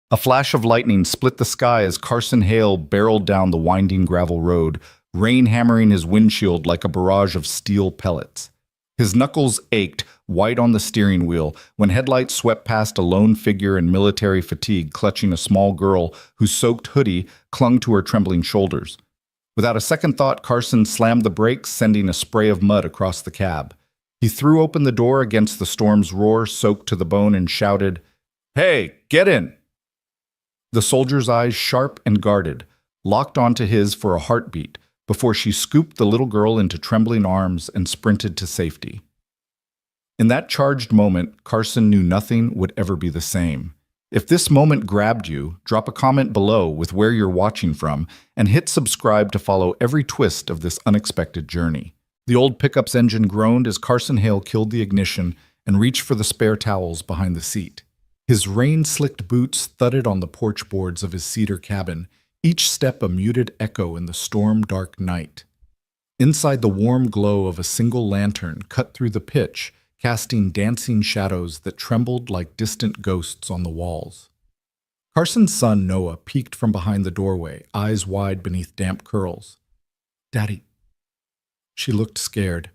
A flash of lightning split the sky as Carson Hale barreled down the winding gravel road, rain hammering his windshield like a barrage of steel pellets. His knuckles ached, white on the steering wheel, when headlights swept past a lone figure in military fatigue clutching a small girl whose soaked hoodie clung to her trembling shoulders. Without a second thought, Carson slammed the brakes, sending a spray of mud across the cab. He threw open the door against the storm's roar, soaked to the bone, and shouted, "Hey, get in!" The soldier's eyes, sharp and guarded, locked onto his for a heartbeat before she scooped the little girl into trembling arms and sprinted to safety. In that charged moment, Carson knew nothing would ever be the same. If this moment grabbed you, drop a comment below with where you're watching from and hit subscribe to follow every twist of this unexpected journey. The old pickup's engine groaned as Carson Hale killed the ignition and reached for the spare towels behind the seat. His rain-slicked boots thudded on the porch boards of his cedar cabin, each step a muted echo in the storm-dark night. Inside, the warm glow of a single lantern cut through the pitch, casting dancing shadows that trembled like distant ghosts on the walls. Carson's son, Noah, peeked from behind the doorway, eyes wide beneath damp curls. "Daddy." She looked scared.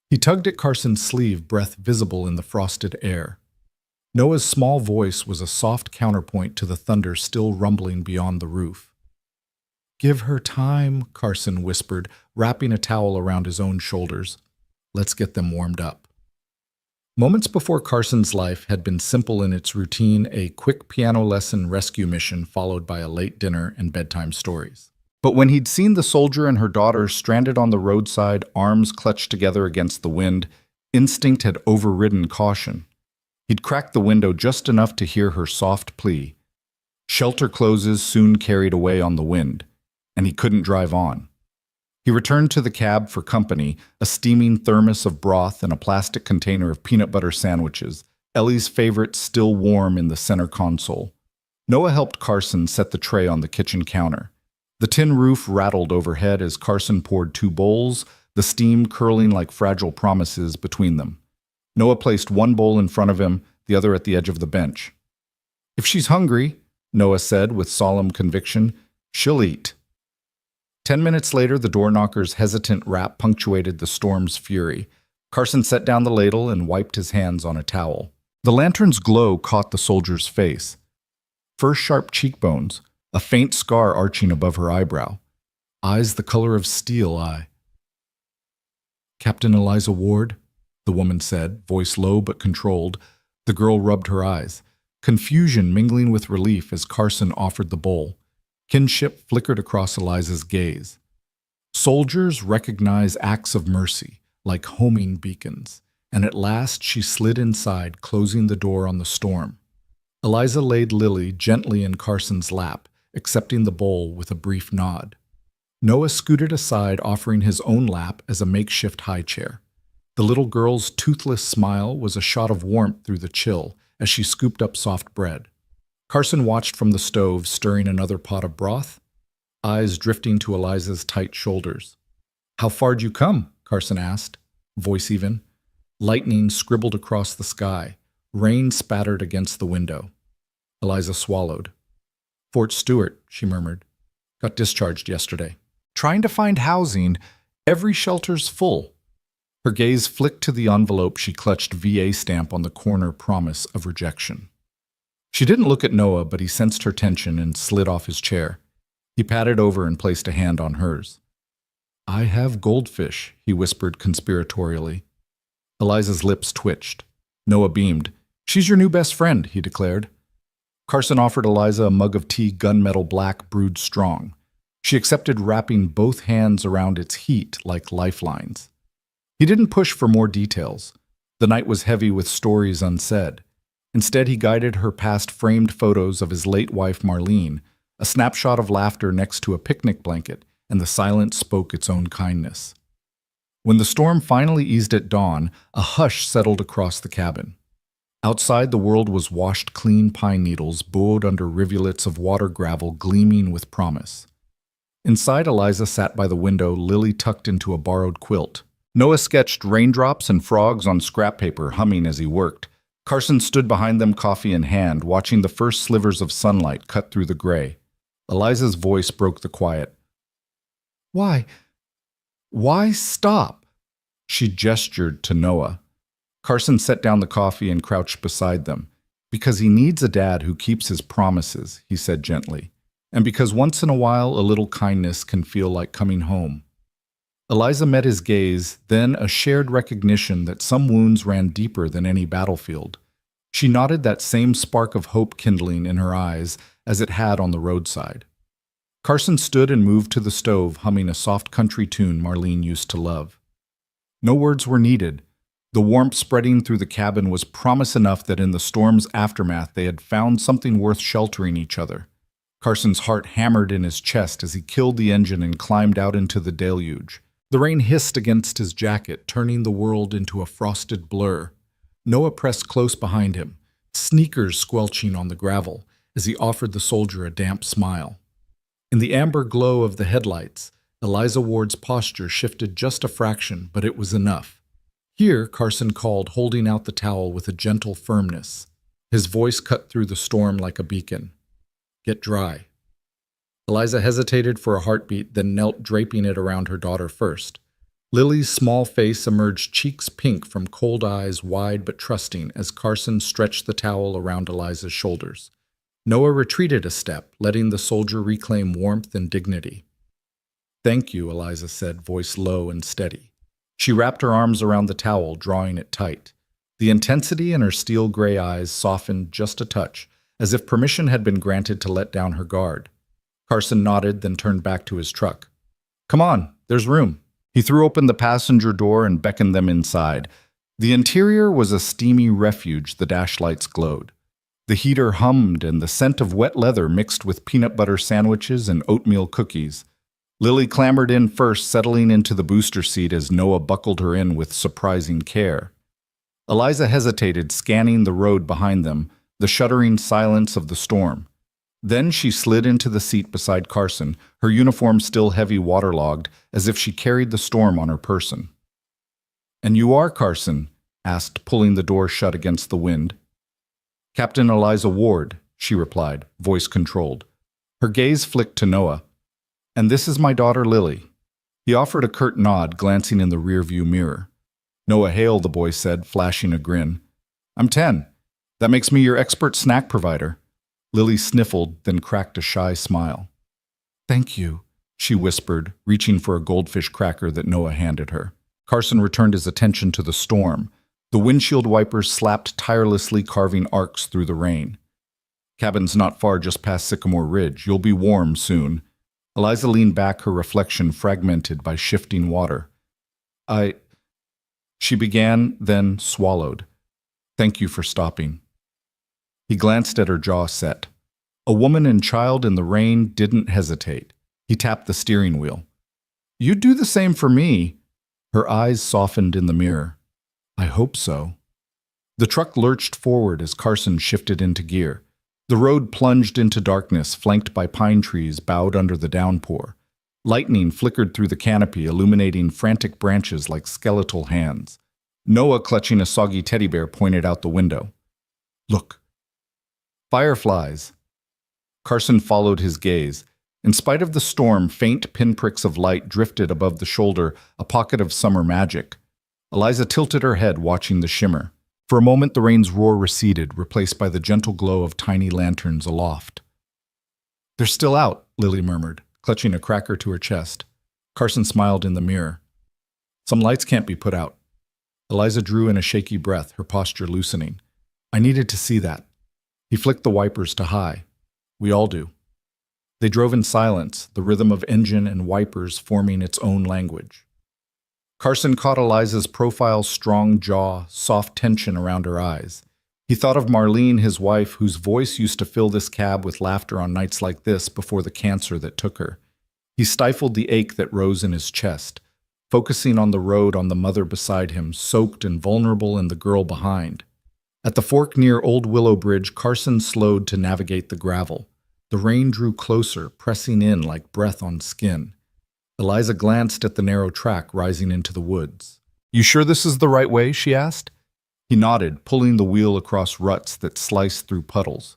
He tugged at Carson's sleeve, breath visible in the frosted air. Noah's small voice was a soft counterpoint to the thunder still rumbling beyond the roof. "Give her time," Carson whispered, wrapping a towel around his own shoulders. "Let's get them warmed up." Moments before, Carson's life had been simple in its routine, a quick piano lesson rescue mission followed by a late dinner and bedtime stories. But when he'd seen the soldier and her daughter stranded on the roadside, arms clutched together against the wind, instinct had overridden caution. He'd cracked the window just enough to hear her soft plea. Shelter closes soon carried away on the wind, and he couldn't drive on. He returned to the cab for company, a steaming thermos of broth and a plastic container of peanut butter sandwiches, Ellie's favorite still warm in the center console. Noah helped Carson set the tray on the kitchen counter. The tin roof rattled overhead as Carson poured 2 bowls, the steam curling like fragile promises between them. Noah placed one bowl in front of him, the other at the edge of the bench. "If she's hungry," Noah said with solemn conviction, "she'll eat." 10 minutes later, the door knocker's hesitant rap punctuated the storm's fury. Carson set down the ladle and wiped his hands on a towel. The lantern's glow caught the soldier's face. First sharp cheekbones, a faint scar arching above her eyebrow. Eyes the color of steel. "Captain Eliza Ward," the woman said, voice low but controlled. The girl rubbed her eyes, confusion mingling with relief as Carson offered the bowl. Kinship flickered across Eliza's gaze. Soldiers recognize acts of mercy, like homing beacons, and at last she slid inside, closing the door on the storm. Eliza laid Lily gently in Carson's lap, accepting the bowl with a brief nod. Noah scooted aside, offering his own lap as a makeshift high chair. The little girl's toothless smile was a shot of warmth through the chill as she scooped up soft bread. Carson watched from the stove, stirring another pot of broth, eyes drifting to Eliza's tight shoulders. "How far'd you come?" Carson asked, voice even. Lightning scribbled across the sky. Rain spattered against the window. Eliza swallowed. "Fort Stewart," she murmured. "Got discharged yesterday. Trying to find housing. Every shelter's full." Her gaze flicked to the envelope she clutched, VA stamp on the corner, promise of rejection. She didn't look at Noah, but he sensed her tension and slid off his chair. He patted over and placed a hand on hers. "I have goldfish," he whispered conspiratorially. Eliza's lips twitched. Noah beamed. "She's your new best friend," he declared. Carson offered Eliza a mug of tea, gunmetal black, brewed strong. She accepted, wrapping both hands around its heat like lifelines. He didn't push for more details. The night was heavy with stories unsaid. Instead, he guided her past framed photos of his late wife Marlene, a snapshot of laughter next to a picnic blanket, and the silence spoke its own kindness. When the storm finally eased at dawn, a hush settled across the cabin. Outside, the world was washed clean pine needles, buoyed under rivulets of water gravel gleaming with promise. Inside, Eliza sat by the window, Lily tucked into a borrowed quilt. Noah sketched raindrops and frogs on scrap paper, humming as he worked. Carson stood behind them, coffee in hand, watching the first slivers of sunlight cut through the gray. Eliza's voice broke the quiet. Why? Why stop? She gestured to Noah. Carson set down the coffee and crouched beside them. Because he needs a dad who keeps his promises, he said gently. And because once in a while a little kindness can feel like coming home. Eliza met his gaze, then a shared recognition that some wounds ran deeper than any battlefield. She nodded, that same spark of hope kindling in her eyes as it had on the roadside. Carson stood and moved to the stove, humming a soft country tune Marlene used to love. No words were needed. The warmth spreading through the cabin was promise enough that in the storm's aftermath they had found something worth sheltering each other. Carson's heart hammered in his chest as he killed the engine and climbed out into the deluge. The rain hissed against his jacket, turning the world into a frosted blur. Noah pressed close behind him, sneakers squelching on the gravel, as he offered the soldier a damp smile. In the amber glow of the headlights, Eliza Ward's posture shifted just a fraction, but it was enough. Here, Carson called, holding out the towel with a gentle firmness. His voice cut through the storm like a beacon. Get dry. Eliza hesitated for a heartbeat, then knelt, draping it around her daughter first. Lily's small face emerged, cheeks pink from cold eyes, wide but trusting, as Carson stretched the towel around Eliza's shoulders. Noah retreated a step, letting the soldier reclaim warmth and dignity. Thank you, Eliza said, voice low and steady. She wrapped her arms around the towel, drawing it tight. The intensity in her steel-gray eyes softened just a touch, as if permission had been granted to let down her guard. Carson nodded, then turned back to his truck. Come on, there's room. He threw open the passenger door and beckoned them inside. The interior was a steamy refuge, the dash lights glowed. The heater hummed, and the scent of wet leather mixed with peanut butter sandwiches and oatmeal cookies. Lily clambered in first, settling into the booster seat as Noah buckled her in with surprising care. Eliza hesitated, scanning the road behind them, the shuddering silence of the storm. Then she slid into the seat beside Carson, her uniform still heavy waterlogged, as if she carried the storm on her person. And you are Carson? Asked, pulling the door shut against the wind. Captain Eliza Ward, she replied, voice controlled. Her gaze flicked to Noah. And this is my daughter Lily. He offered a curt nod, glancing in the rearview mirror. Noah Hale, the boy said, flashing a grin. I'm 10. That makes me your expert snack provider. Lily sniffled, then cracked a shy smile. Thank you, she whispered, reaching for a goldfish cracker that Noah handed her. Carson returned his attention to the storm. The windshield wipers slapped tirelessly, carving arcs through the rain. Cabin's not far, just past Sycamore Ridge. You'll be warm soon. Eliza leaned back, her reflection fragmented by shifting water. She began, then swallowed. Thank you for stopping. He glanced at her, jaw set. A woman and child in the rain didn't hesitate. He tapped the steering wheel. You'd do the same for me. Her eyes softened in the mirror. I hope so. The truck lurched forward as Carson shifted into gear. The road plunged into darkness, flanked by pine trees bowed under the downpour. Lightning flickered through the canopy, illuminating frantic branches like skeletal hands. Noah, clutching a soggy teddy bear, pointed out the window. Look. Fireflies. Carson followed his gaze. In spite of the storm, faint pinpricks of light drifted above the shoulder, a pocket of summer magic. Eliza tilted her head, watching the shimmer. For a moment, the rain's roar receded, replaced by the gentle glow of tiny lanterns aloft. They're still out, Lily murmured, clutching a cracker to her chest. Carson smiled in the mirror. Some lights can't be put out. Eliza drew in a shaky breath, her posture loosening. I needed to see that. He flicked the wipers to high. We all do. They drove in silence, the rhythm of engine and wipers forming its own language. Carson caught Eliza's profile, strong jaw, soft tension around her eyes. He thought of Marlene, his wife, whose voice used to fill this cab with laughter on nights like this before the cancer that took her. He stifled the ache that rose in his chest, focusing on the road, on the mother beside him, soaked and vulnerable, and the girl behind. At the fork near Old Willow Bridge, Carson slowed to navigate the gravel. The rain drew closer, pressing in like breath on skin. Eliza glanced at the narrow track rising into the woods. You sure this is the right way? She asked. He nodded, pulling the wheel across ruts that sliced through puddles.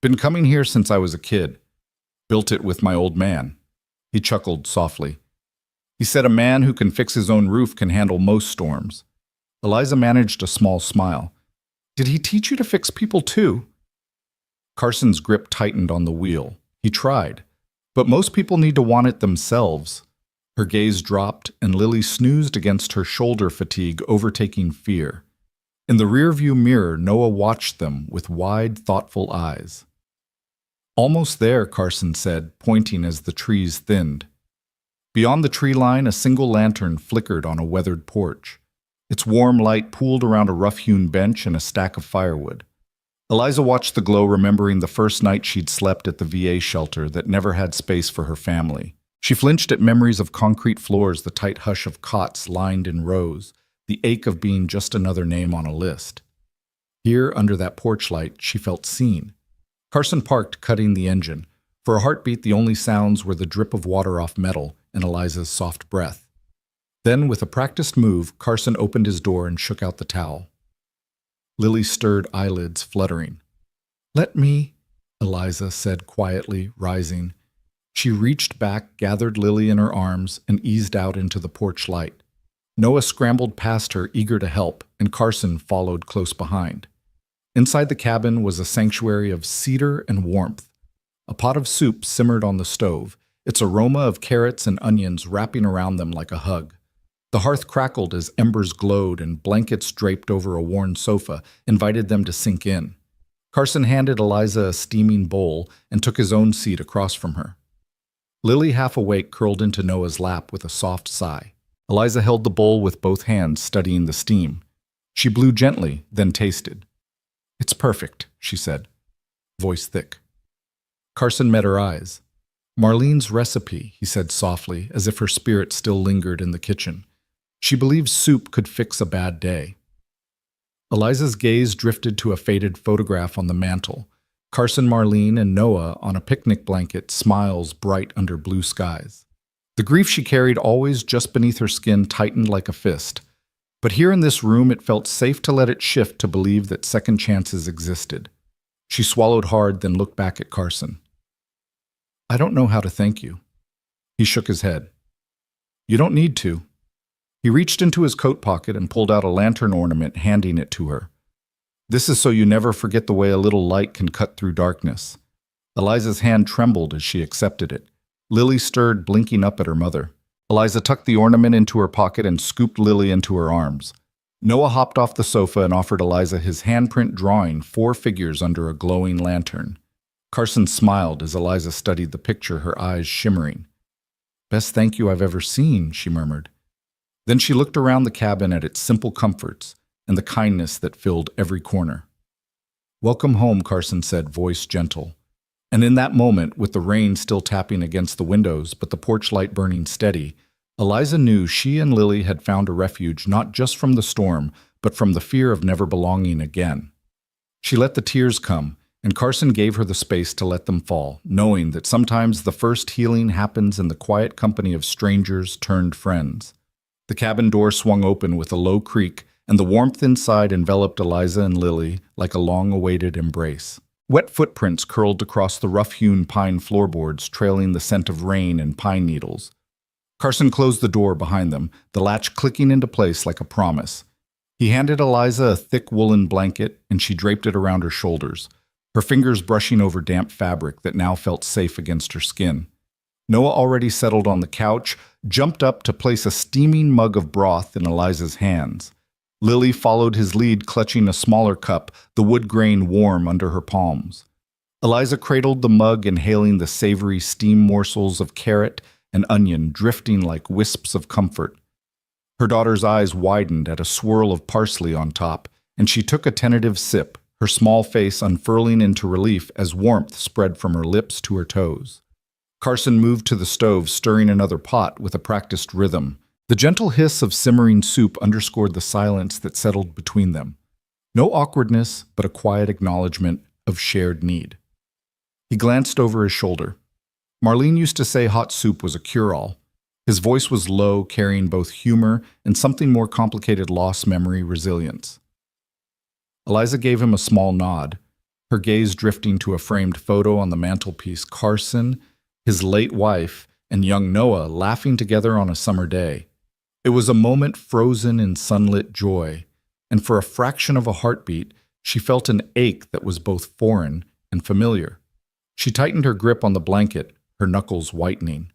Been coming here since I was a kid. Built it with my old man. He chuckled softly. He said a man who can fix his own roof can handle most storms. Eliza managed a small smile. Did he teach you to fix people too? Carson's grip tightened on the wheel. He tried. But most people need to want it themselves. Her gaze dropped, and Lily snoozed against her shoulder fatigue, overtaking fear. In the rearview mirror, Noah watched them with wide, thoughtful eyes. Almost there, Carson said, pointing as the trees thinned. Beyond the tree line, a single lantern flickered on a weathered porch. Its warm light pooled around a rough-hewn bench and a stack of firewood. Eliza watched the glow, remembering the first night she'd slept at the VA shelter that never had space for her family. She flinched at memories of concrete floors, the tight hush of cots lined in rows, the ache of being just another name on a list. Here, under that porch light, she felt seen. Carson parked, cutting the engine. For a heartbeat, the only sounds were the drip of water off metal and Eliza's soft breath. Then, with a practiced move, Carson opened his door and shook out the towel. Lily stirred, eyelids fluttering. "Let me," Eliza said quietly, rising. She reached back, gathered Lily in her arms, and eased out into the porch light. Noah scrambled past her, eager to help, and Carson followed close behind. Inside the cabin was a sanctuary of cedar and warmth. A pot of soup simmered on the stove, its aroma of carrots and onions wrapping around them like a hug. The hearth crackled as embers glowed, and blankets draped over a worn sofa invited them to sink in. Carson handed Eliza a steaming bowl and took his own seat across from her. Lily, half awake, curled into Noah's lap with a soft sigh. Eliza held the bowl with both hands, studying the steam. She blew gently, then tasted. "It's perfect," she said, voice thick. Carson met her eyes. "Marlene's recipe," he said softly, as if her spirit still lingered in the kitchen. She believed soup could fix a bad day. Eliza's gaze drifted to a faded photograph on the mantel. Carson, Marlene, and Noah on a picnic blanket, smiles bright under blue skies. The grief she carried always just beneath her skin tightened like a fist. But here in this room, it felt safe to let it shift, to believe that second chances existed. She swallowed hard, then looked back at Carson. "I don't know how to thank you." He shook his head. "You don't need to." He reached into his coat pocket and pulled out a lantern ornament, handing it to her. "This is so you never forget the way a little light can cut through darkness." Eliza's hand trembled as she accepted it. Lily stirred, blinking up at her mother. Eliza tucked the ornament into her pocket and scooped Lily into her arms. Noah hopped off the sofa and offered Eliza his handprint drawing, 4 figures under a glowing lantern. Carson smiled as Eliza studied the picture, her eyes shimmering. "Best thank you I've ever seen," she murmured. Then she looked around the cabin at its simple comforts and the kindness that filled every corner. "Welcome home," Carson said, voice gentle. And in that moment, with the rain still tapping against the windows but the porch light burning steady, Eliza knew she and Lily had found a refuge not just from the storm, but from the fear of never belonging again. She let the tears come, and Carson gave her the space to let them fall, knowing that sometimes the first healing happens in the quiet company of strangers turned friends. The cabin door swung open with a low creak, and the warmth inside enveloped Eliza and Lily like a long-awaited embrace. Wet footprints curled across the rough-hewn pine floorboards, trailing the scent of rain and pine needles. Carson closed the door behind them, the latch clicking into place like a promise. He handed Eliza a thick woolen blanket, and she draped it around her shoulders, her fingers brushing over damp fabric that now felt safe against her skin. Noah, already settled on the couch, jumped up to place a steaming mug of broth in Eliza's hands. Lily followed his lead, clutching a smaller cup, the wood grain warm under her palms. Eliza cradled the mug, inhaling the savory steam morsels of carrot and onion drifting like wisps of comfort. Her daughter's eyes widened at a swirl of parsley on top, and she took a tentative sip, her small face unfurling into relief as warmth spread from her lips to her toes. Carson moved to the stove, stirring another pot with a practiced rhythm. The gentle hiss of simmering soup underscored the silence that settled between them. No awkwardness, but a quiet acknowledgement of shared need. He glanced over his shoulder. Marlene used to say hot soup was a cure-all. His voice was low, carrying both humor and something more complicated: loss, memory, resilience. Eliza gave him a small nod, her gaze drifting to a framed photo on the mantelpiece. Carson, his late wife, and young Noah laughing together on a summer day. It was a moment frozen in sunlit joy, and for a fraction of a heartbeat, she felt an ache that was both foreign and familiar. She tightened her grip on the blanket, her knuckles whitening.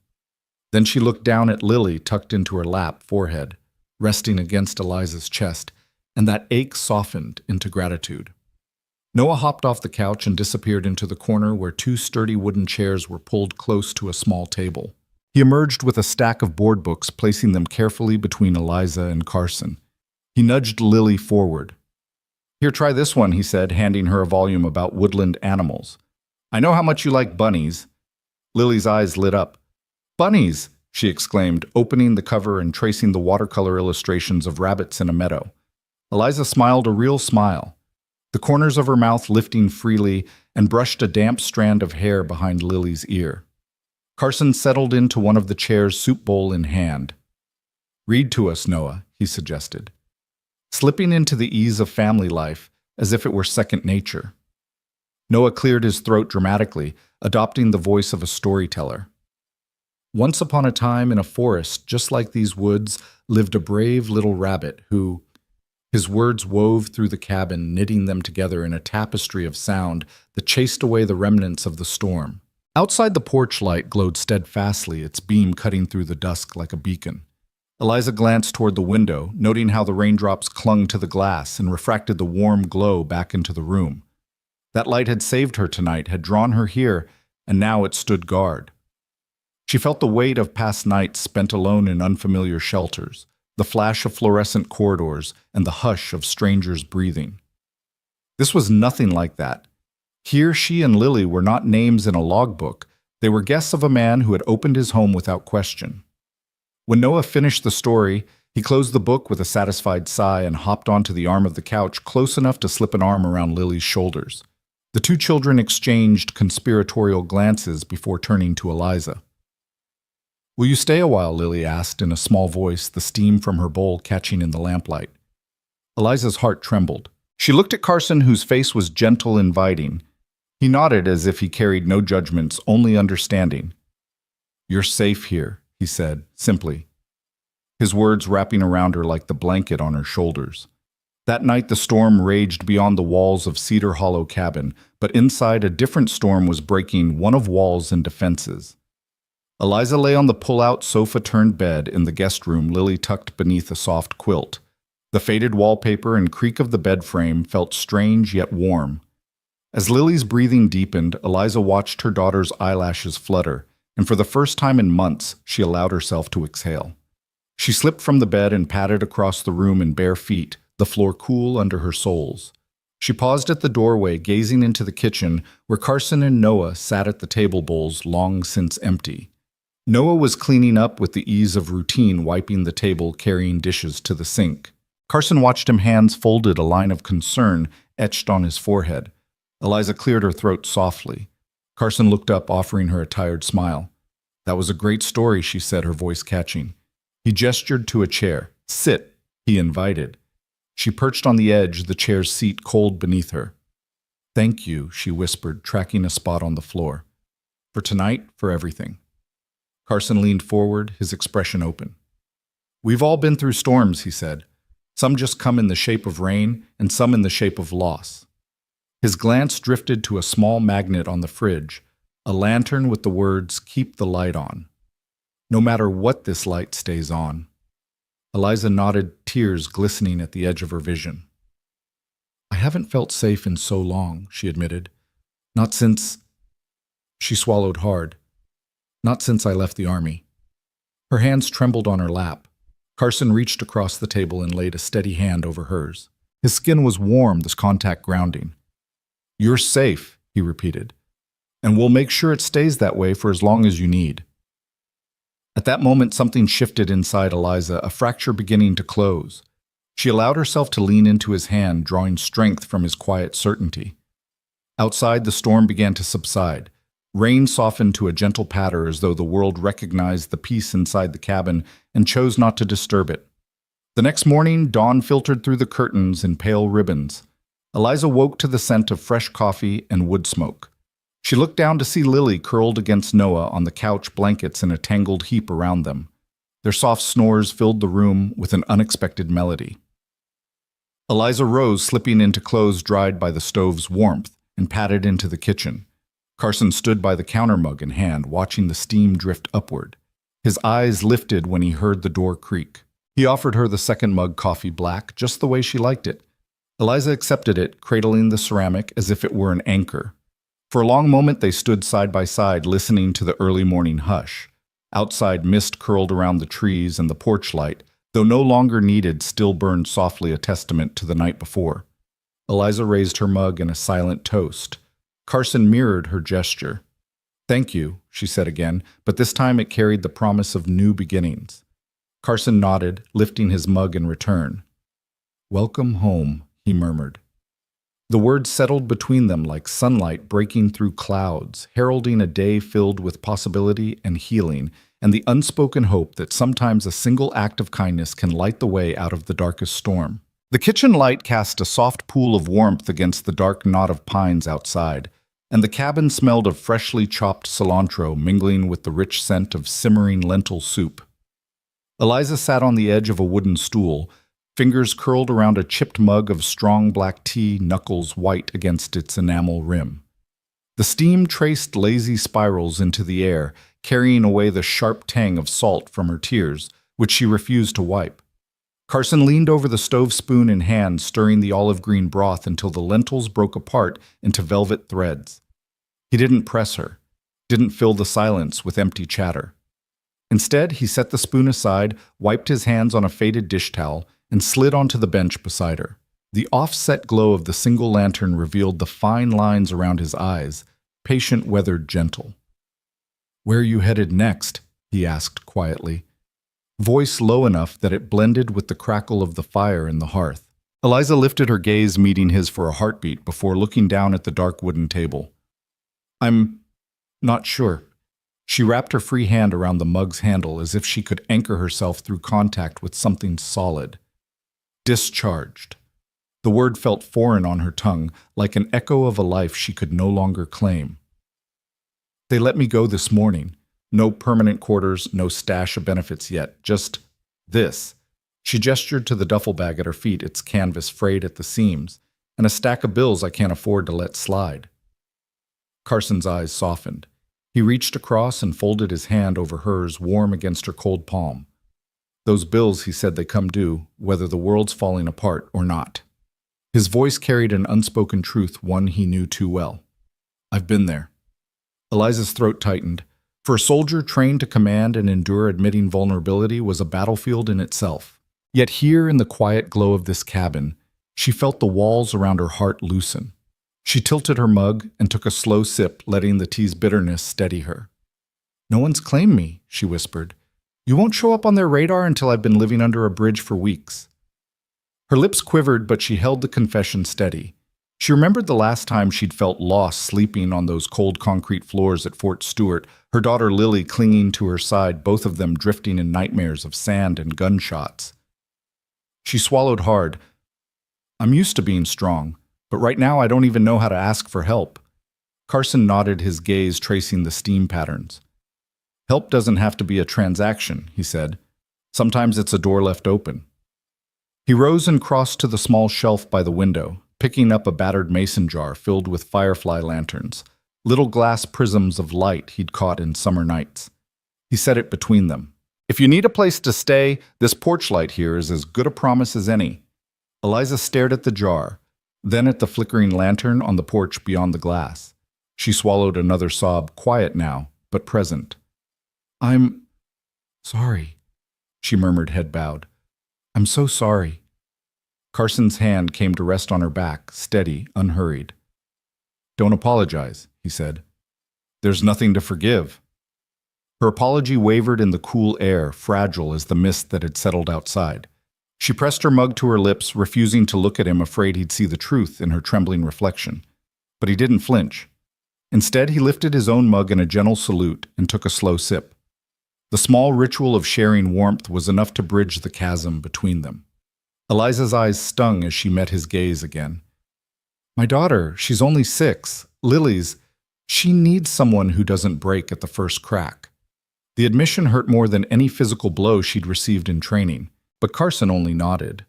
Then she looked down at Lily tucked into her lap, forehead, resting against Eliza's chest, and that ache softened into gratitude. Noah hopped off the couch and disappeared into the corner where two sturdy wooden chairs were pulled close to a small table. He emerged with a stack of board books, placing them carefully between Eliza and Carson. He nudged Lily forward. "Here, try this one," he said, handing her a volume about woodland animals. "I know how much you like bunnies." Lily's eyes lit up. "Bunnies!" she exclaimed, opening the cover and tracing the watercolor illustrations of rabbits in a meadow. Eliza smiled a real smile, the corners of her mouth lifting freely, and brushed a damp strand of hair behind Lily's ear. Carson settled into one of the chairs, soup bowl in hand. "Read to us, Noah," he suggested, slipping into the ease of family life as if it were second nature. Noah cleared his throat dramatically, adopting the voice of a storyteller. "Once upon a time in a forest just like these woods lived a brave little rabbit who—" His words wove through the cabin, knitting them together in a tapestry of sound that chased away the remnants of the storm. Outside, the porch light glowed steadfastly, its beam cutting through the dusk like a beacon. Eliza glanced toward the window, noting how the raindrops clung to the glass and refracted the warm glow back into the room. That light had saved her tonight, had drawn her here, and now it stood guard. She felt the weight of past nights spent alone in unfamiliar shelters, the flash of fluorescent corridors, and the hush of strangers breathing. This was nothing like that. Here she and Lily were not names in a logbook. They were guests of a man who had opened his home without question. When Noah finished the story, he closed the book with a satisfied sigh and hopped onto the arm of the couch, close enough to slip an arm around Lily's shoulders. The two children exchanged conspiratorial glances before turning to Eliza. "Will you stay a while?" Lily asked in a small voice, the steam from her bowl catching in the lamplight. Eliza's heart trembled. She looked at Carson, whose face was gentle, inviting. He nodded as if he carried no judgments, only understanding. "You're safe here," he said, simply, his words wrapping around her like the blanket on her shoulders. That night the storm raged beyond the walls of Cedar Hollow cabin, but inside a different storm was breaking, one of walls and defenses. Eliza lay on the pull-out sofa-turned bed in the guest room, Lily tucked beneath a soft quilt. The faded wallpaper and creak of the bed frame felt strange yet warm. As Lily's breathing deepened, Eliza watched her daughter's eyelashes flutter, and for the first time in months, she allowed herself to exhale. She slipped from the bed and padded across the room in bare feet, the floor cool under her soles. She paused at the doorway, gazing into the kitchen, where Carson and Noah sat at the table bowls long since empty. Noah was cleaning up with the ease of routine, wiping the table, carrying dishes to the sink. Carson watched him, hands folded, a line of concern etched on his forehead. Eliza cleared her throat softly. Carson looked up, offering her a tired smile. "That was a great story," she said, her voice catching. He gestured to a chair. "Sit," he invited. She perched on the edge, the chair's seat cold beneath her. "Thank you," she whispered, tracking a spot on the floor. "For tonight, for everything." Carson leaned forward, his expression open. "We've all been through storms," he said. "Some just come in the shape of rain, and some in the shape of loss." His glance drifted to a small magnet on the fridge, a lantern with the words, "Keep the light on." "No matter what, this light stays on." Eliza nodded, tears glistening at the edge of her vision. "I haven't felt safe in so long," she admitted. "Not since—" She swallowed hard. "Not since I left the army." Her hands trembled on her lap. Carson reached across the table and laid a steady hand over hers. His skin was warm, this contact grounding. "You're safe," he repeated, "and we'll make sure it stays that way for as long as you need." At that moment, something shifted inside Eliza, a fracture beginning to close. She allowed herself to lean into his hand, drawing strength from his quiet certainty. Outside, the storm began to subside. Rain softened to a gentle patter as though the world recognized the peace inside the cabin and chose not to disturb it. The next morning, dawn filtered through the curtains in pale ribbons. Eliza woke to the scent of fresh coffee and wood smoke. She looked down to see Lily curled against Noah on the couch, blankets in a tangled heap around them. Their soft snores filled the room with an unexpected melody. Eliza rose, slipping into clothes dried by the stove's warmth, and padded into the kitchen. Carson stood by the counter mug in hand, watching the steam drift upward. His eyes lifted when he heard the door creak. He offered her the second mug, coffee black, just the way she liked it. Eliza accepted it, cradling the ceramic as if it were an anchor. For a long moment they stood side by side, listening to the early morning hush. Outside, mist curled around the trees, and the porch light, though no longer needed, still burned softly, a testament to the night before. Eliza raised her mug in a silent toast. Carson mirrored her gesture. "Thank you," she said again, but this time it carried the promise of new beginnings. Carson nodded, lifting his mug in return. "Welcome home," he murmured. The words settled between them like sunlight breaking through clouds, heralding a day filled with possibility and healing, and the unspoken hope that sometimes a single act of kindness can light the way out of the darkest storm. The kitchen light cast a soft pool of warmth against the dark knot of pines outside, and the cabin smelled of freshly chopped cilantro mingling with the rich scent of simmering lentil soup. Eliza sat on the edge of a wooden stool, fingers curled around a chipped mug of strong black tea, knuckles white against its enamel rim. The steam traced lazy spirals into the air, carrying away the sharp tang of salt from her tears, which she refused to wipe. Carson leaned over the stove, spoon in hand, stirring the olive-green broth until the lentils broke apart into velvet threads. He didn't press her, didn't fill the silence with empty chatter. Instead, he set the spoon aside, wiped his hands on a faded dish towel, and slid onto the bench beside her. The offset glow of the single lantern revealed the fine lines around his eyes, patient, weathered, gentle. "Where are you headed next?" he asked quietly, voice low enough that it blended with the crackle of the fire in the hearth. Eliza lifted her gaze, meeting his for a heartbeat, before looking down at the dark wooden table. "I'm not sure." She wrapped her free hand around the mug's handle as if she could anchor herself through contact with something solid. Discharged. The word felt foreign on her tongue, like an echo of a life she could no longer claim. "They let me go this morning. No permanent quarters, no stash of benefits yet, just this." She gestured to the duffel bag at her feet, its canvas frayed at the seams, and a stack of bills I can't afford to let slide. Carson's eyes softened. He reached across and folded his hand over hers, warm against her cold palm. "Those bills," he said, "they come due, whether the world's falling apart or not." His voice carried an unspoken truth, one he knew too well. "I've been there." Eliza's throat tightened. For a soldier trained to command and endure, admitting vulnerability was a battlefield in itself. Yet here, in the quiet glow of this cabin, she felt the walls around her heart loosen. She tilted her mug and took a slow sip, letting the tea's bitterness steady her. "No one's claimed me," she whispered. "You won't show up on their radar until I've been living under a bridge for weeks." Her lips quivered, but she held the confession steady. She remembered the last time she'd felt lost, sleeping on those cold concrete floors at Fort Stewart, her daughter Lily clinging to her side, both of them drifting in nightmares of sand and gunshots. She swallowed hard. "I'm used to being strong, but right now I don't even know how to ask for help." Carson nodded, his gaze tracing the steam patterns. "Help doesn't have to be a transaction," he said. "Sometimes it's a door left open." He rose and crossed to the small shelf by the window, picking up a battered mason jar filled with firefly lanterns, little glass prisms of light he'd caught in summer nights. He set it between them. "If you need a place to stay, this porch light here is as good a promise as any." Eliza stared at the jar, then at the flickering lantern on the porch beyond the glass. She swallowed another sob, quiet now, but present. "I'm sorry," she murmured, head bowed. "I'm so sorry." Carson's hand came to rest on her back, steady, unhurried. "Don't apologize," he said. "There's nothing to forgive." Her apology wavered in the cool air, fragile as the mist that had settled outside. She pressed her mug to her lips, refusing to look at him, afraid he'd see the truth in her trembling reflection. But he didn't flinch. Instead, he lifted his own mug in a gentle salute and took a slow sip. The small ritual of sharing warmth was enough to bridge the chasm between them. Eliza's eyes stung as she met his gaze again. My daughter, she's only 6. Lily's, she needs someone who doesn't break at the first crack. The admission hurt more than any physical blow she'd received in training, but Carson only nodded.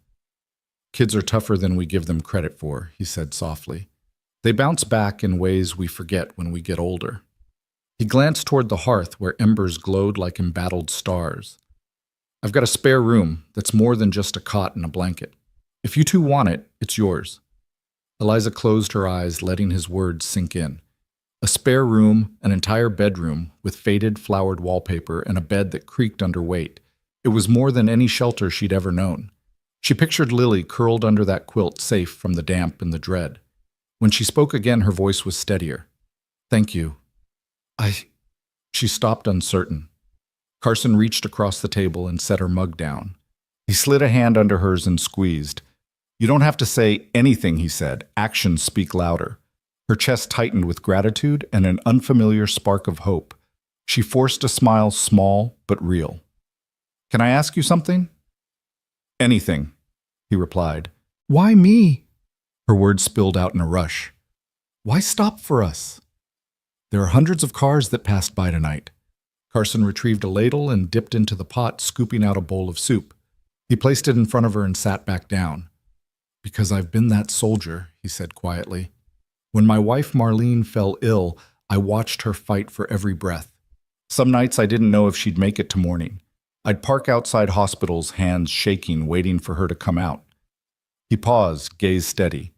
Kids are tougher than we give them credit for, he said softly. They bounce back in ways we forget when we get older. He glanced toward the hearth where embers glowed like embattled stars. I've got a spare room that's more than just a cot and a blanket. If you two want it, it's yours. Eliza closed her eyes, letting his words sink in. A spare room, an entire bedroom with faded, flowered wallpaper and a bed that creaked under weight. It was more than any shelter she'd ever known. She pictured Lily curled under that quilt, safe from the damp and the dread. When she spoke again, her voice was steadier. Thank you. She stopped, uncertain. Carson reached across the table and set her mug down. He slid a hand under hers and squeezed. You don't have to say anything, he said. Actions speak louder. Her chest tightened with gratitude and an unfamiliar spark of hope. She forced a smile, small but real. Can I ask you something? Anything, he replied. Why me? Her words spilled out in a rush. Why stop for us? There are hundreds of cars that passed by tonight. Carson retrieved a ladle and dipped into the pot, scooping out a bowl of soup. He placed it in front of her and sat back down. Because I've been that soldier, he said quietly. When my wife Marlene fell ill, I watched her fight for every breath. Some nights I didn't know if she'd make it to morning. I'd park outside hospitals, hands shaking, waiting for her to come out. He paused, gaze steady.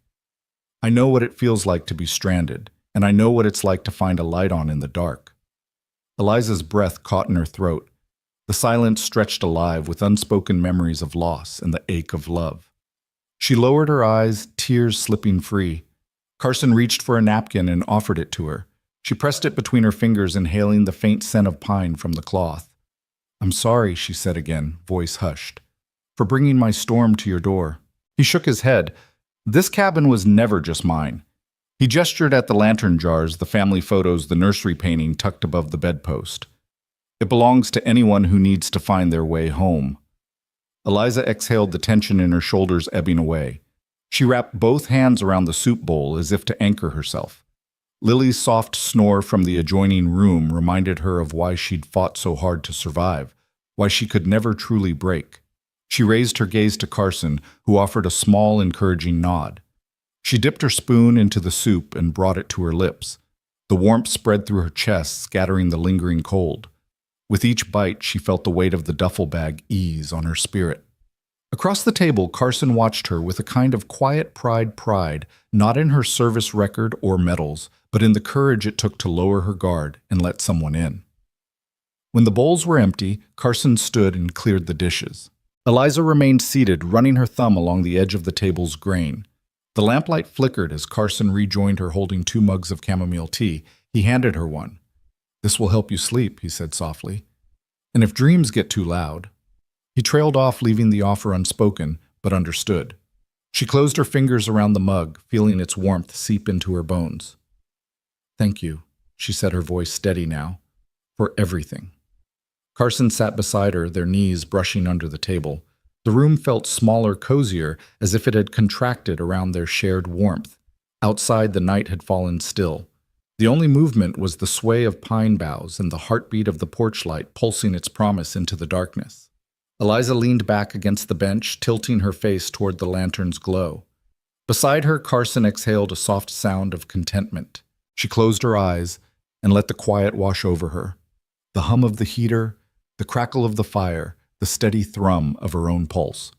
I know what it feels like to be stranded, and I know what it's like to find a light on in the dark. Eliza's breath caught in her throat. The silence stretched alive with unspoken memories of loss and the ache of love. She lowered her eyes, tears slipping free. Carson reached for a napkin and offered it to her. She pressed it between her fingers, inhaling the faint scent of pine from the cloth. I'm sorry, she said again, voice hushed, for bringing my storm to your door. He shook his head. This cabin was never just mine. He gestured at the lantern jars, the family photos, the nursery painting tucked above the bedpost. It belongs to anyone who needs to find their way home. Eliza exhaled, the tension in her shoulders ebbing away. She wrapped both hands around the soup bowl as if to anchor herself. Lily's soft snore from the adjoining room reminded her of why she'd fought so hard to survive, why she could never truly break. She raised her gaze to Carson, who offered a small, encouraging nod. She dipped her spoon into the soup and brought it to her lips. The warmth spread through her chest, scattering the lingering cold. With each bite, she felt the weight of the duffel bag ease on her spirit. Across the table, Carson watched her with a kind of quiet pride, not in her service record or medals, but in the courage it took to lower her guard and let someone in. When the bowls were empty, Carson stood and cleared the dishes. Eliza remained seated, running her thumb along the edge of the table's grain. The lamplight flickered as Carson rejoined her holding 2 mugs of chamomile tea. He handed her one. This will help you sleep, he said softly. And if dreams get too loud. He trailed off, leaving the offer unspoken, but understood. She closed her fingers around the mug, feeling its warmth seep into her bones. Thank you, she said, her voice steady now, for everything. Carson sat beside her, their knees brushing under the table. The room felt smaller, cozier, as if it had contracted around their shared warmth. Outside, the night had fallen still. The only movement was the sway of pine boughs and the heartbeat of the porch light pulsing its promise into the darkness. Eliza leaned back against the bench, tilting her face toward the lantern's glow. Beside her, Carson exhaled a soft sound of contentment. She closed her eyes and let the quiet wash over her. The hum of the heater, the crackle of the fire, the steady thrum of her own pulse.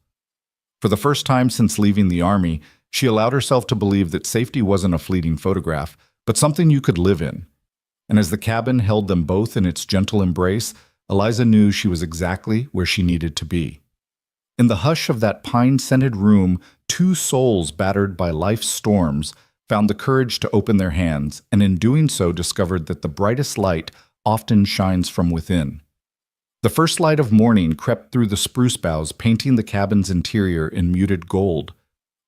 For the first time since leaving the army, she allowed herself to believe that safety wasn't a fleeting photograph, but something you could live in. And as the cabin held them both in its gentle embrace, Eliza knew she was exactly where she needed to be. In the hush of that pine-scented room, 2 souls battered by life's storms found the courage to open their hands, and in doing so discovered that the brightest light often shines from within. The first light of morning crept through the spruce boughs, painting the cabin's interior in muted gold.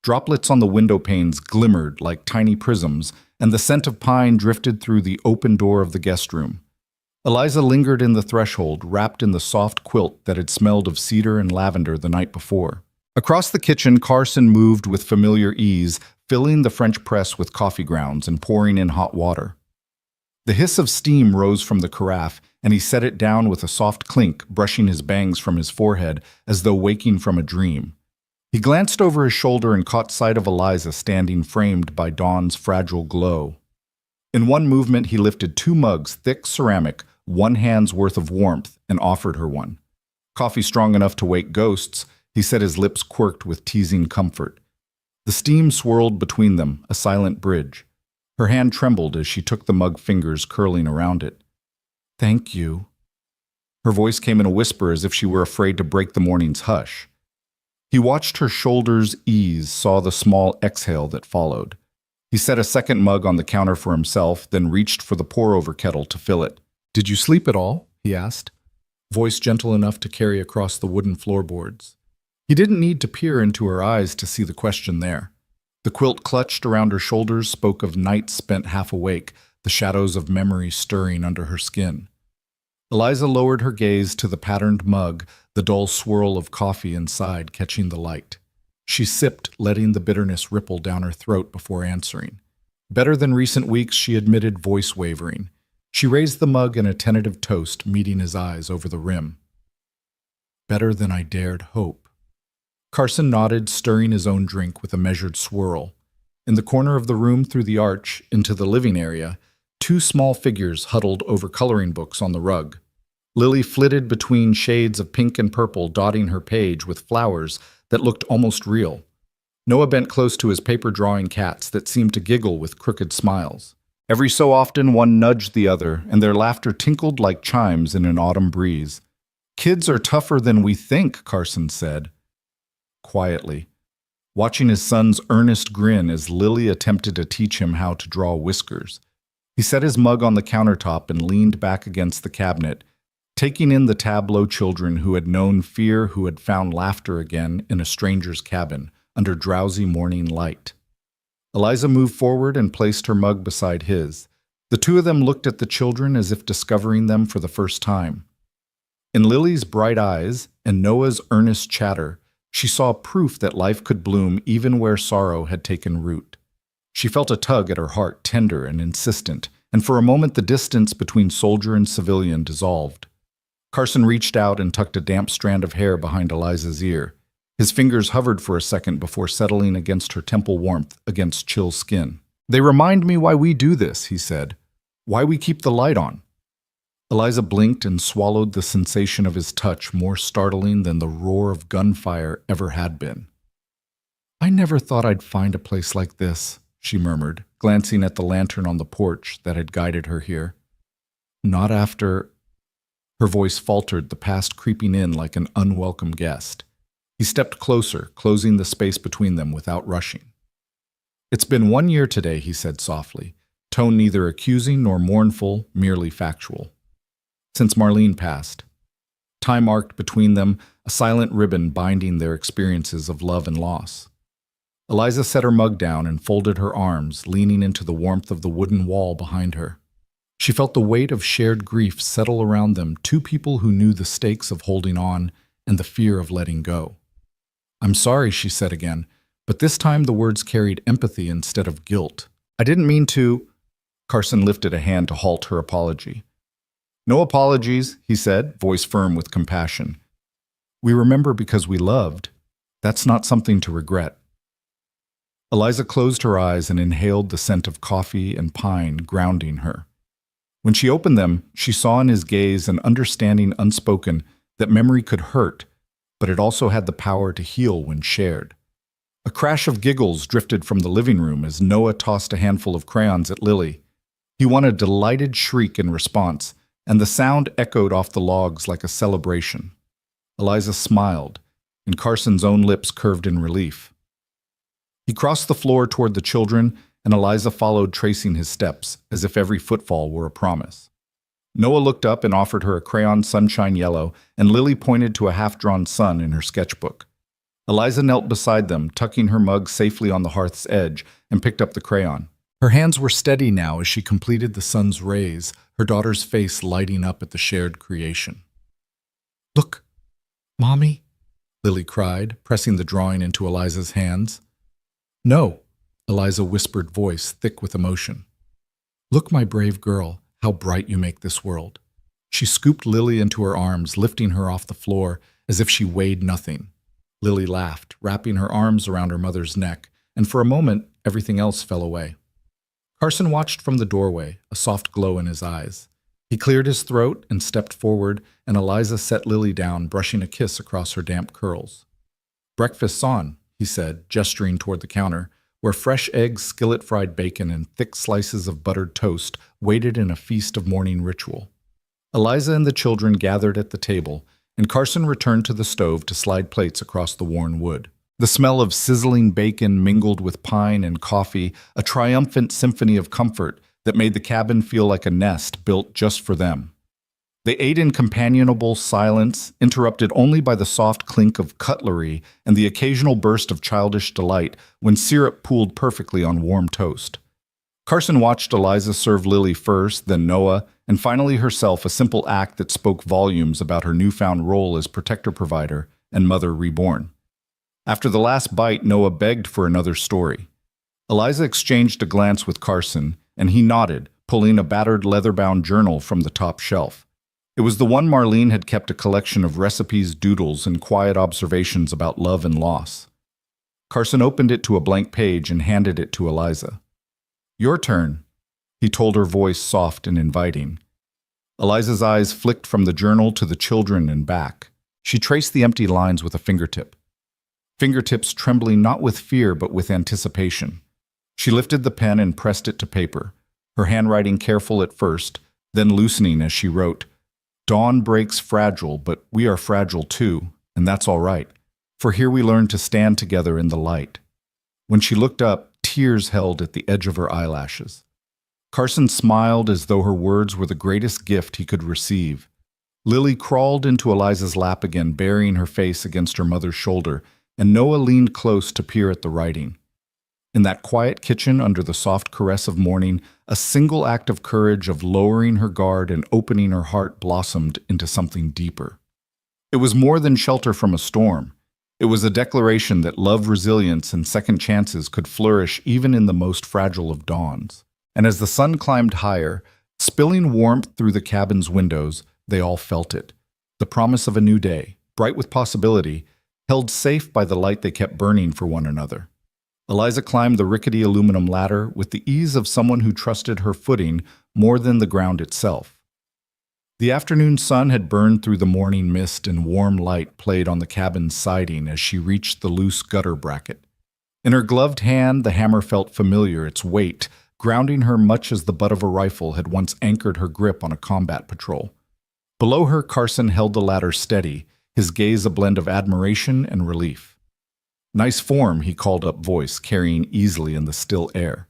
Droplets on the window panes glimmered like tiny prisms, and the scent of pine drifted through the open door of the guest room. Eliza lingered in the threshold, wrapped in the soft quilt that had smelled of cedar and lavender the night before. Across the kitchen, Carson moved with familiar ease, filling the French press with coffee grounds and pouring in hot water. The hiss of steam rose from the carafe, and he set it down with a soft clink, brushing his bangs from his forehead as though waking from a dream. He glanced over his shoulder and caught sight of Eliza standing framed by dawn's fragile glow. In one movement, he lifted 2 mugs, thick ceramic, 1 hand's worth of warmth, and offered her one. Coffee strong enough to wake ghosts, he said, his lips quirked with teasing comfort. The steam swirled between them, a silent bridge. Her hand trembled as she took the mug, fingers curling around it. "Thank you." Her voice came in a whisper as if she were afraid to break the morning's hush. He watched her shoulders ease, saw the small exhale that followed. He set a second mug on the counter for himself, then reached for the pour-over kettle to fill it. "Did you sleep at all?" he asked, voice gentle enough to carry across the wooden floorboards. He didn't need to peer into her eyes to see the question there. The quilt clutched around her shoulders spoke of nights spent half awake, the shadows of memory stirring under her skin. Eliza lowered her gaze to the patterned mug, the dull swirl of coffee inside catching the light. She sipped, letting the bitterness ripple down her throat before answering. Better than recent weeks, she admitted, voice wavering. She raised the mug in a tentative toast, meeting his eyes over the rim. "Better than I dared hope." Carson nodded, stirring his own drink with a measured swirl. In the corner of the room through the arch, into the living area, 2 small figures huddled over coloring books on the rug. Lily flitted between shades of pink and purple, dotting her page with flowers that looked almost real. Noah bent close to his paper drawing cats that seemed to giggle with crooked smiles. Every so often one nudged the other, and their laughter tinkled like chimes in an autumn breeze. "Kids are tougher than we think," Carson said, quietly, watching his son's earnest grin as Lily attempted to teach him how to draw whiskers. He set his mug on the countertop and leaned back against the cabinet, taking in the tableau children who had known fear, who had found laughter again in a stranger's cabin under drowsy morning light. Eliza moved forward and placed her mug beside his. The 2 of them looked at the children as if discovering them for the first time. In Lily's bright eyes and Noah's earnest chatter, she saw proof that life could bloom even where sorrow had taken root. She felt a tug at her heart, tender and insistent, and for a moment the distance between soldier and civilian dissolved. Carson reached out and tucked a damp strand of hair behind Eliza's ear. His fingers hovered for a second before settling against her temple warmth, against chill skin. "They remind me why we do this," he said. "Why we keep the light on." Eliza blinked and swallowed the sensation of his touch, more startling than the roar of gunfire ever had been. "I never thought I'd find a place like this," she murmured, glancing at the lantern on the porch that had guided her here. "Not after—" Her voice faltered, the past creeping in like an unwelcome guest. He stepped closer, closing the space between them without rushing. "It's been 1 year today," he said softly, tone neither accusing nor mournful, merely factual. "Since Marlene passed. Time arced between them, a silent ribbon binding their experiences of love and loss." Eliza set her mug down and folded her arms, leaning into the warmth of the wooden wall behind her. She felt the weight of shared grief settle around them, 2 people who knew the stakes of holding on and the fear of letting go. "I'm sorry," she said again, but this time the words carried empathy instead of guilt. "I didn't mean to—" Carson lifted a hand to halt her apology. "No apologies," he said, voice firm with compassion. "We remember because we loved. That's not something to regret." Eliza closed her eyes and inhaled the scent of coffee and pine, grounding her. When she opened them, she saw in his gaze an understanding unspoken that memory could hurt, but it also had the power to heal when shared. A crash of giggles drifted from the living room as Noah tossed a handful of crayons at Lily. He won a delighted shriek in response, and the sound echoed off the logs like a celebration. Eliza smiled, and Carson's own lips curved in relief. He crossed the floor toward the children, and Eliza followed, tracing his steps, as if every footfall were a promise. Noah looked up and offered her a crayon sunshine yellow, and Lily pointed to a half-drawn sun in her sketchbook. Eliza knelt beside them, tucking her mug safely on the hearth's edge, and picked up the crayon. Her hands were steady now as she completed the sun's rays, her daughter's face lighting up at the shared creation. "Look, Mommy," Lily cried, pressing the drawing into Eliza's hands. "No," Eliza whispered, voice thick with emotion. Look, my brave girl, how bright you make this world. She scooped Lily into her arms, lifting her off the floor as if she weighed nothing. Lily laughed, wrapping her arms around her mother's neck, and for a moment, everything else fell away. Carson watched from the doorway, a soft glow in his eyes. He cleared his throat and stepped forward, and Eliza set Lily down, brushing a kiss across her damp curls. Breakfast's on, he said, gesturing toward the counter, where fresh eggs, skillet-fried bacon, and thick slices of buttered toast waited in a feast of morning ritual. Eliza and the children gathered at the table, and Carson returned to the stove to slide plates across the worn wood. The smell of sizzling bacon mingled with pine and coffee, a triumphant symphony of comfort that made the cabin feel like a nest built just for them. They ate in companionable silence, interrupted only by the soft clink of cutlery and the occasional burst of childish delight when syrup pooled perfectly on warm toast. Carson watched Eliza serve Lily first, then Noah, and finally herself, a simple act that spoke volumes about her newfound role as protector-provider and mother reborn. After the last bite, Noah begged for another story. Eliza exchanged a glance with Carson, and he nodded, pulling a battered leather-bound journal from the top shelf. It was the one Marlene had kept, a collection of recipes, doodles, and quiet observations about love and loss. Carson opened it to a blank page and handed it to Eliza. Your turn, he told her, voice soft and inviting. Eliza's eyes flicked from the journal to the children and back. She traced the empty lines with a fingertips trembling not with fear but with anticipation. She lifted the pen and pressed it to paper, her handwriting careful at first, then loosening as she wrote, Dawn breaks fragile, but we are fragile too, and that's all right, for here we learn to stand together in the light. When she looked up, tears held at the edge of her eyelashes. Carson smiled as though her words were the greatest gift he could receive. Lily crawled into Eliza's lap again, burying her face against her mother's shoulder, and Noah leaned close to peer at the writing. In that quiet kitchen, under the soft caress of morning, a single act of courage, of lowering her guard and opening her heart, blossomed into something deeper. It was more than shelter from a storm. It was a declaration that love, resilience, and second chances could flourish even in the most fragile of dawns. And as the sun climbed higher, spilling warmth through the cabin's windows, they all felt it. The promise of a new day, bright with possibility, held safe by the light they kept burning for one another. Eliza climbed the rickety aluminum ladder with the ease of someone who trusted her footing more than the ground itself. The afternoon sun had burned through the morning mist, and warm light played on the cabin's siding as she reached the loose gutter bracket. In her gloved hand, the hammer felt familiar, its weight grounding her much as the butt of a rifle had once anchored her grip on a combat patrol. Below her, Carson held the ladder steady, his gaze a blend of admiration and relief. Nice form, he called up, voice carrying easily in the still air.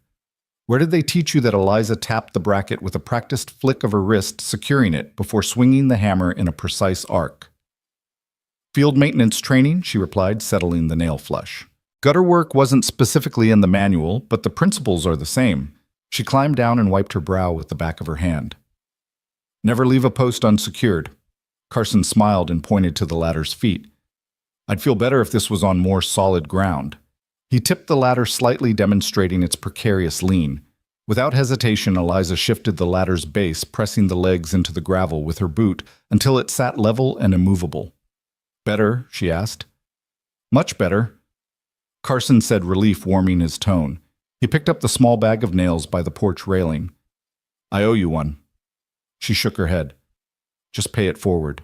Where did they teach you that? Eliza tapped the bracket with a practiced flick of her wrist, securing it before swinging the hammer in a precise arc. Field maintenance training, she replied, settling the nail flush. Gutter work wasn't specifically in the manual, but the principles are the same. She climbed down and wiped her brow with the back of her hand. Never leave a post unsecured. Carson smiled and pointed to the ladder's feet. I'd feel better if this was on more solid ground. He tipped the ladder slightly, demonstrating its precarious lean. Without hesitation, Eliza shifted the ladder's base, pressing the legs into the gravel with her boot until it sat level and immovable. Better? She asked. Much better. Carson said, relief warming his tone. He picked up the small bag of nails by the porch railing. I owe you one. She shook her head. Just pay it forward.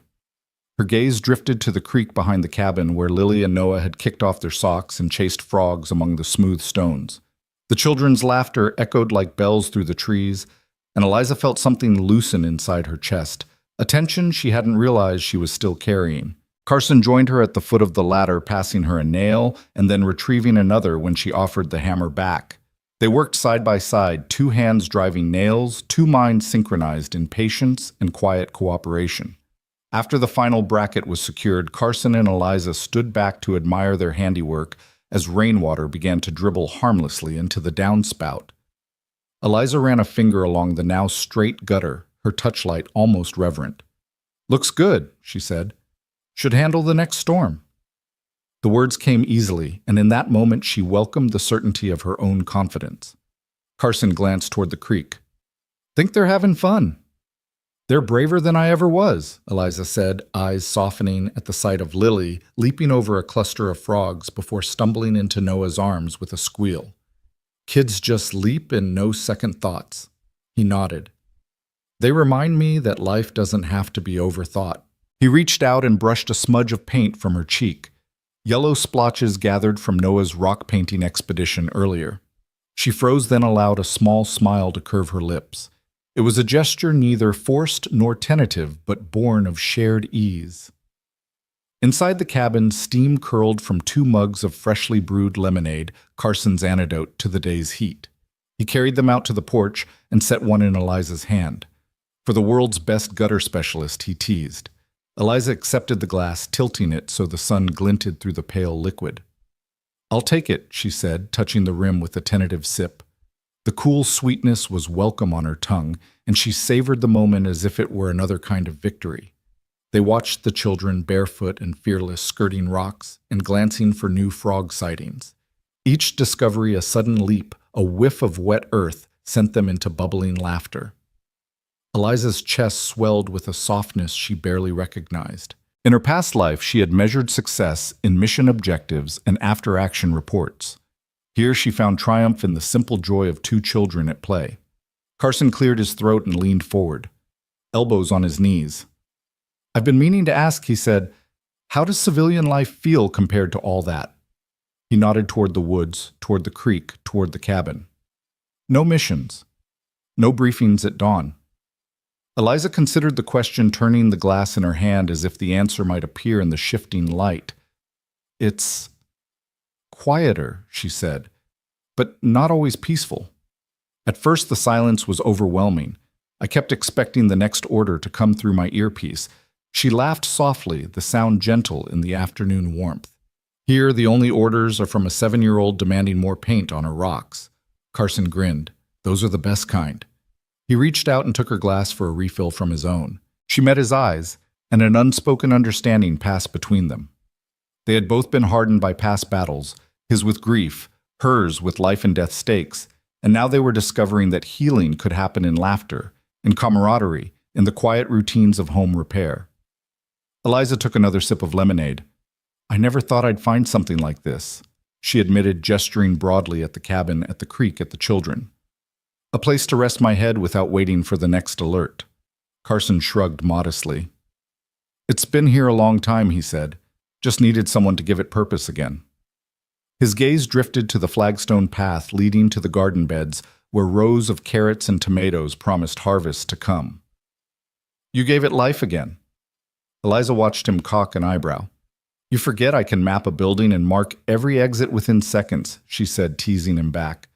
Her gaze drifted to the creek behind the cabin where Lily and Noah had kicked off their socks and chased frogs among the smooth stones. The children's laughter echoed like bells through the trees, and Eliza felt something loosen inside her chest, a tension she hadn't realized she was still carrying. Carson joined her at the foot of the ladder, passing her a nail and then retrieving another when she offered the hammer back. They worked side by side, two hands driving nails, two minds synchronized in patience and quiet cooperation. After the final bracket was secured, Carson and Eliza stood back to admire their handiwork as rainwater began to dribble harmlessly into the downspout. Eliza ran a finger along the now straight gutter, her touchlight almost reverent. Looks good, she said. Should handle the next storm. The words came easily, and in that moment she welcomed the certainty of her own confidence. Carson glanced toward the creek. "Think they're having fun." "They're braver than I ever was," Eliza said, eyes softening at the sight of Lily leaping over a cluster of frogs before stumbling into Noah's arms with a squeal. "Kids just leap in no second thoughts." He nodded. "They remind me that life doesn't have to be overthought." He reached out and brushed a smudge of paint from her cheek. Yellow splotches gathered from Noah's rock painting expedition earlier. She froze, then allowed a small smile to curve her lips. It was a gesture neither forced nor tentative, but born of shared ease. Inside the cabin, steam curled from 2 mugs of freshly brewed lemonade, Carson's antidote to the day's heat. He carried them out to the porch and set one in Eliza's hand. For the world's best gutter specialist, he teased. Eliza accepted the glass, tilting it so the sun glinted through the pale liquid. "I'll take it," she said, touching the rim with a tentative sip. The cool sweetness was welcome on her tongue, and she savored the moment as if it were another kind of victory. They watched the children, barefoot and fearless, skirting rocks and glancing for new frog sightings. Each discovery a sudden leap, a whiff of wet earth, sent them into bubbling laughter. Eliza's chest swelled with a softness she barely recognized. In her past life, she had measured success in mission objectives and after-action reports. Here she found triumph in the simple joy of 2 children at play. Carson cleared his throat and leaned forward, elbows on his knees. "I've been meaning to ask," he said, "how does civilian life feel compared to all that?" He nodded toward the woods, toward the creek, toward the cabin. "No missions. No briefings at dawn." Eliza considered the question, turning the glass in her hand as if the answer might appear in the shifting light. "It's quieter," she said, "but not always peaceful. At first the silence was overwhelming. I kept expecting the next order to come through my earpiece." She laughed softly, the sound gentle in the afternoon warmth. "Here the only orders are from a 7-year-old demanding more paint on her rocks." Carson grinned. "Those are the best kind." He reached out and took her glass for a refill from his own. She met his eyes, and an unspoken understanding passed between them. They had both been hardened by past battles, his with grief, hers with life-and-death stakes, and now they were discovering that healing could happen in laughter, in camaraderie, in the quiet routines of home repair. Eliza took another sip of lemonade. "I never thought I'd find something like this," she admitted, gesturing broadly at the cabin, at the creek, at the children. "A place to rest my head without waiting for the next alert." Carson shrugged modestly. "It's been here a long time," he said. "Just needed someone to give it purpose again." His gaze drifted to the flagstone path leading to the garden beds, where rows of carrots and tomatoes promised harvest to come. "You gave it life again." Eliza watched him cock an eyebrow. "You forget I can map a building and mark every exit within seconds," she said, teasing him back.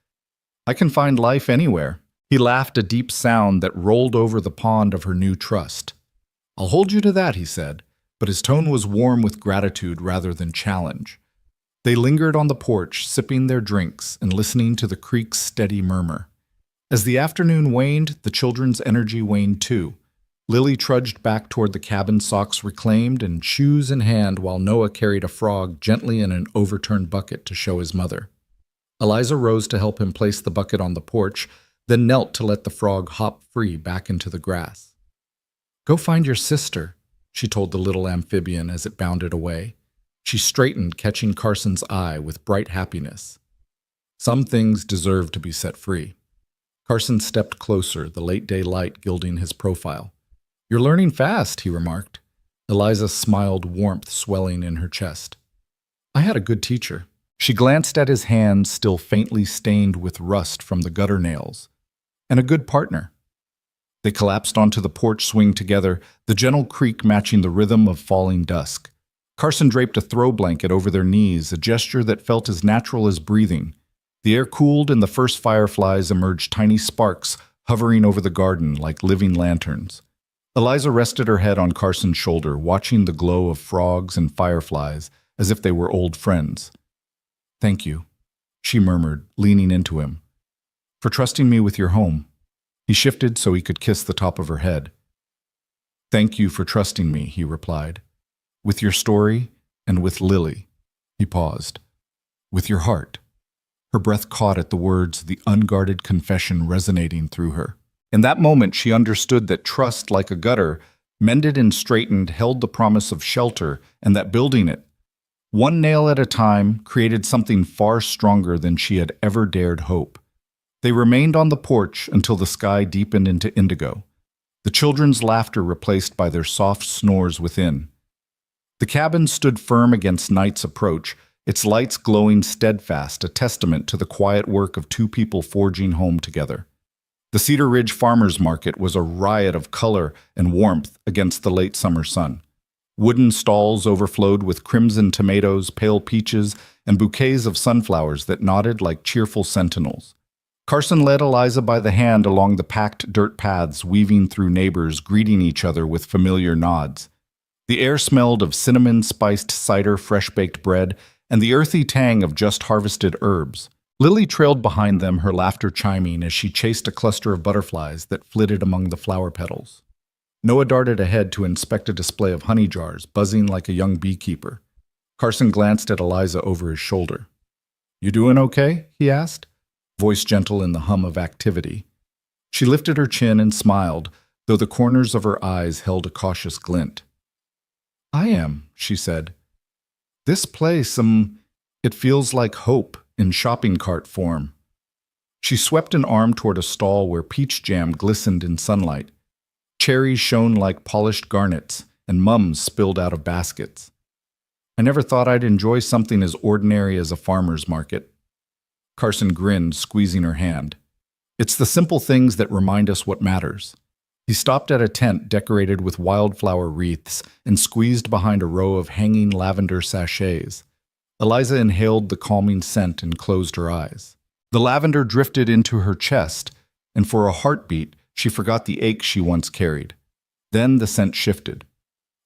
"I can find life anywhere." He laughed, a deep sound that rolled over the pond of her new trust. "I'll hold you to that," he said, but his tone was warm with gratitude rather than challenge. They lingered on the porch, sipping their drinks and listening to the creek's steady murmur. As the afternoon waned, the children's energy waned too. Lily trudged back toward the cabin, socks reclaimed and shoes in hand, while Noah carried a frog gently in an overturned bucket to show his mother. Eliza rose to help him place the bucket on the porch, then knelt to let the frog hop free back into the grass. "Go find your sister," she told the little amphibian as it bounded away. She straightened, catching Carson's eye with bright happiness. Some things deserve to be set free. Carson stepped closer, the late-day light gilding his profile. "You're learning fast," he remarked. Eliza smiled, warmth swelling in her chest. "I had a good teacher." She glanced at his hands, still faintly stained with rust from the gutter nails. "And a good partner." They collapsed onto the porch swing together, the gentle creak matching the rhythm of falling dusk. Carson draped a throw blanket over their knees, a gesture that felt as natural as breathing. The air cooled and the first fireflies emerged, tiny sparks hovering over the garden like living lanterns. Eliza rested her head on Carson's shoulder, watching the glow of frogs and fireflies as if they were old friends. "Thank you," she murmured, leaning into him, "for trusting me with your home." He shifted so he could kiss the top of her head. "Thank you for trusting me," he replied, "with your story and with Lily." He paused. With your heart. Her breath caught at the words, the unguarded confession resonating through her. In that moment, she understood that trust, like a gutter, mended and straightened, held the promise of shelter, and that building it, one nail at a time, created something far stronger than she had ever dared hope. They remained on the porch until the sky deepened into indigo, the children's laughter replaced by their soft snores within. The cabin stood firm against night's approach, its lights glowing steadfast, a testament to the quiet work of two people forging home together. The Cedar Ridge Farmers Market was a riot of color and warmth against the late summer sun. Wooden stalls overflowed with crimson tomatoes, pale peaches, and bouquets of sunflowers that nodded like cheerful sentinels. Carson led Eliza by the hand along the packed dirt paths, weaving through neighbors, greeting each other with familiar nods. The air smelled of cinnamon-spiced cider, fresh-baked bread, and the earthy tang of just-harvested herbs. Lily trailed behind them, her laughter chiming as she chased a cluster of butterflies that flitted among the flower petals. Noah darted ahead to inspect a display of honey jars, buzzing like a young beekeeper. Carson glanced at Eliza over his shoulder. "You doing okay?" he asked, voice gentle in the hum of activity. She lifted her chin and smiled, though the corners of her eyes held a cautious glint. "I am," she said. "This place, it feels like hope in shopping cart form." She swept an arm toward a stall where peach jam glistened in sunlight. Cherries shone like polished garnets, and mums spilled out of baskets. "I never thought I'd enjoy something as ordinary as a farmer's market." Carson grinned, squeezing her hand. "It's the simple things that remind us what matters." He stopped at a tent decorated with wildflower wreaths and squeezed behind a row of hanging lavender sachets. Eliza inhaled the calming scent and closed her eyes. The lavender drifted into her chest, and for a heartbeat, she forgot the ache she once carried. Then the scent shifted.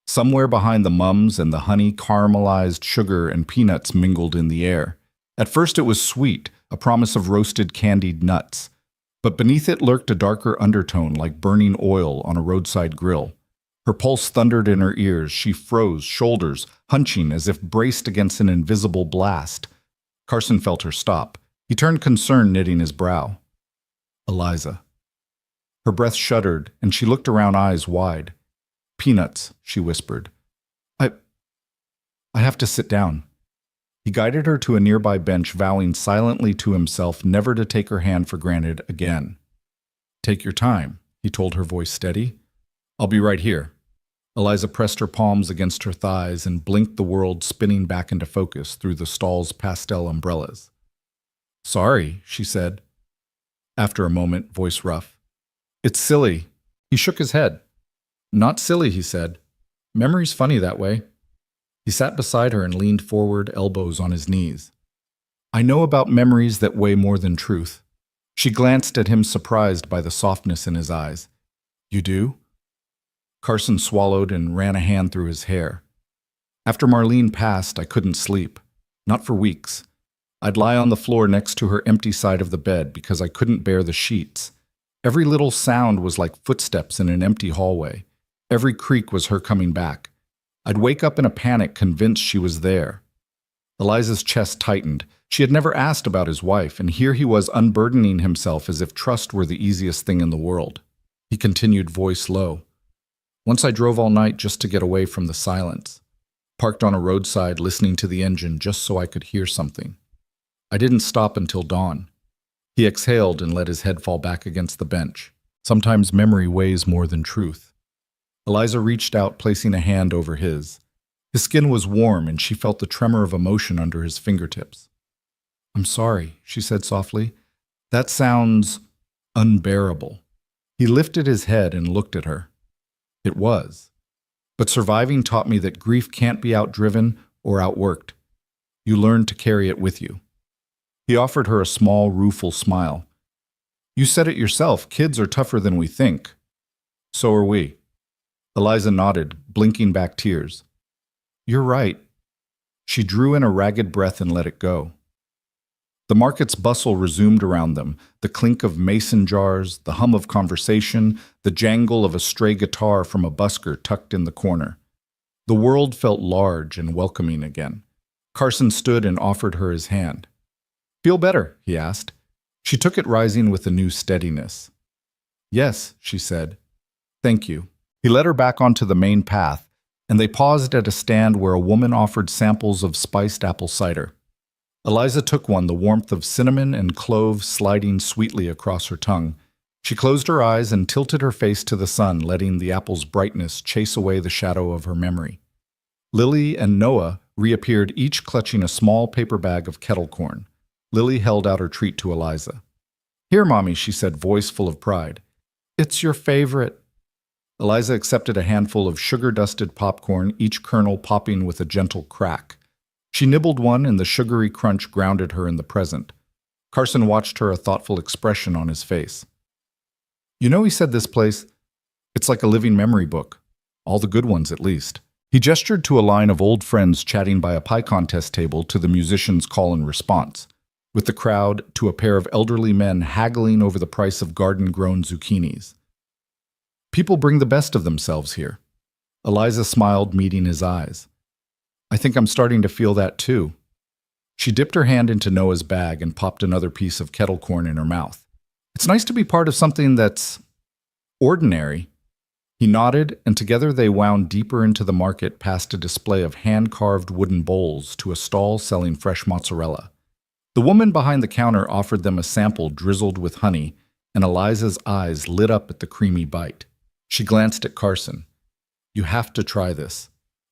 Somewhere behind the mums and the honey, caramelized sugar and peanuts mingled in the air. At first it was sweet, a promise of roasted candied nuts. But beneath it lurked a darker undertone like burning oil on a roadside grill. Her pulse thundered in her ears. She froze, shoulders hunching as if braced against an invisible blast. Carson felt her stop. He turned concern knitting his brow. "Eliza." Her breath shuddered, and she looked around, eyes wide. "Peanuts," she whispered. I have to sit down." He guided her to a nearby bench, vowing silently to himself never to take her hand for granted again. "Take your time," he told her, voice steady. "I'll be right here." Eliza pressed her palms against her thighs and blinked, the world spinning back into focus through the stall's pastel umbrellas. "Sorry," she said. After a moment, voice rough. "It's silly." He shook his head. "Not silly," he said. "Memory's funny that way." He sat beside her and leaned forward, elbows on his knees. "I know about memories that weigh more than truth." She glanced at him, surprised by the softness in his eyes. "You do?" Carson swallowed and ran a hand through his hair. "After Marlene passed, I couldn't sleep. Not for weeks. I'd lie on the floor next to her empty side of the bed because I couldn't bear the sheets. Every little sound was like footsteps in an empty hallway. Every creak was her coming back. I'd wake up in a panic, convinced she was there." Eliza's chest tightened. She had never asked about his wife, and here he was unburdening himself as if trust were the easiest thing in the world. He continued, voice low. "Once I drove all night just to get away from the silence. Parked on a roadside, listening to the engine just so I could hear something. I didn't stop until dawn." He exhaled and let his head fall back against the bench. Sometimes memory weighs more than truth. Eliza reached out, placing a hand over his. His skin was warm, and she felt the tremor of emotion under his fingertips. "I'm sorry," she said softly. "That sounds unbearable." He lifted his head and looked at her. It was. But surviving taught me that grief can't be outdriven or outworked. You learn to carry it with you. He offered her a small, rueful smile. "You said it yourself, kids are tougher than we think." "So are we." Eliza nodded, blinking back tears. "You're right." She drew in a ragged breath and let it go. The market's bustle resumed around them, the clink of mason jars, the hum of conversation, the jangle of a stray guitar from a busker tucked in the corner. The world felt large and welcoming again. Carson stood and offered her his hand. "Feel better?" he asked. She took it, rising with a new steadiness. "Yes," she said. "Thank you." He led her back onto the main path, and they paused at a stand where a woman offered samples of spiced apple cider. Eliza took one, the warmth of cinnamon and clove sliding sweetly across her tongue. She closed her eyes and tilted her face to the sun, letting the apple's brightness chase away the shadow of her memory. Lily and Noah reappeared, each clutching a small paper bag of kettle corn. Lily held out her treat to Eliza. "Here, Mommy," she said, voice full of pride. "It's your favorite." Eliza accepted a handful of sugar-dusted popcorn, each kernel popping with a gentle crack. She nibbled one, and the sugary crunch grounded her in the present. Carson watched her, a thoughtful expression on his face. "You know," he said, "this place, it's like a living memory book. All the good ones, at least." He gestured to a line of old friends chatting by a pie contest table, to the musicians' call and response, with the crowd to a pair of elderly men haggling over the price of garden-grown zucchinis. "People bring the best of themselves here." Eliza smiled, meeting his eyes. "I think I'm starting to feel that too." She dipped her hand into Noah's bag and popped another piece of kettle corn in her mouth. "It's nice to be part of something that's ordinary." He nodded, and together they wound deeper into the market, past a display of hand-carved wooden bowls to a stall selling fresh mozzarella. The woman behind the counter offered them a sample drizzled with honey, and Eliza's eyes lit up at the creamy bite. She glanced at Carson. "You have to try this."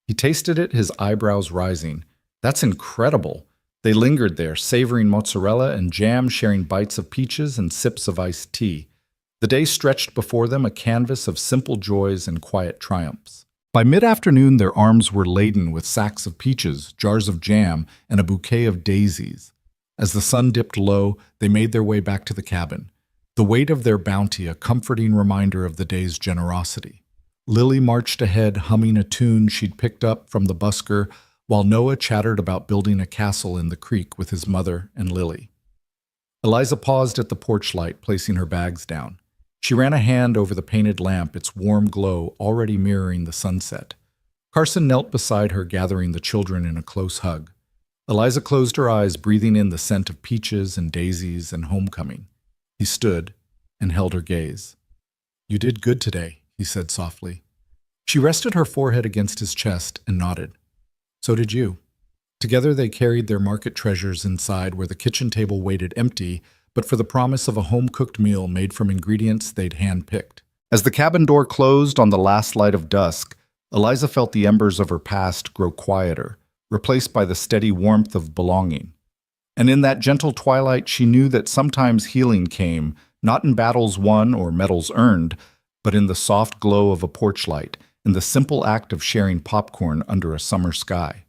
He tasted it, his eyebrows rising. "That's incredible." They lingered there, savoring mozzarella and jam, sharing bites of peaches and sips of iced tea. The day stretched before them, a canvas of simple joys and quiet triumphs. By mid-afternoon, their arms were laden with sacks of peaches, jars of jam, and a bouquet of daisies. As the sun dipped low, they made their way back to the cabin. The weight of their bounty, a comforting reminder of the day's generosity. Lily marched ahead, humming a tune she'd picked up from the busker, while Noah chattered about building a castle in the creek with his mother and Lily. Eliza paused at the porch light, placing her bags down. She ran a hand over the painted lamp, its warm glow already mirroring the sunset. Carson knelt beside her, gathering the children in a close hug. Eliza closed her eyes, breathing in the scent of peaches and daisies and homecoming. He stood and held her gaze. "You did good today," he said softly. She rested her forehead against his chest and nodded. "So did you." Together they carried their market treasures inside, where the kitchen table waited empty, but for the promise of a home-cooked meal made from ingredients they'd hand-picked. As the cabin door closed on the last light of dusk, Eliza felt the embers of her past grow quieter, replaced by the steady warmth of belonging. And in that gentle twilight, she knew that sometimes healing came, not in battles won or medals earned, but in the soft glow of a porch light, in the simple act of sharing popcorn under a summer sky.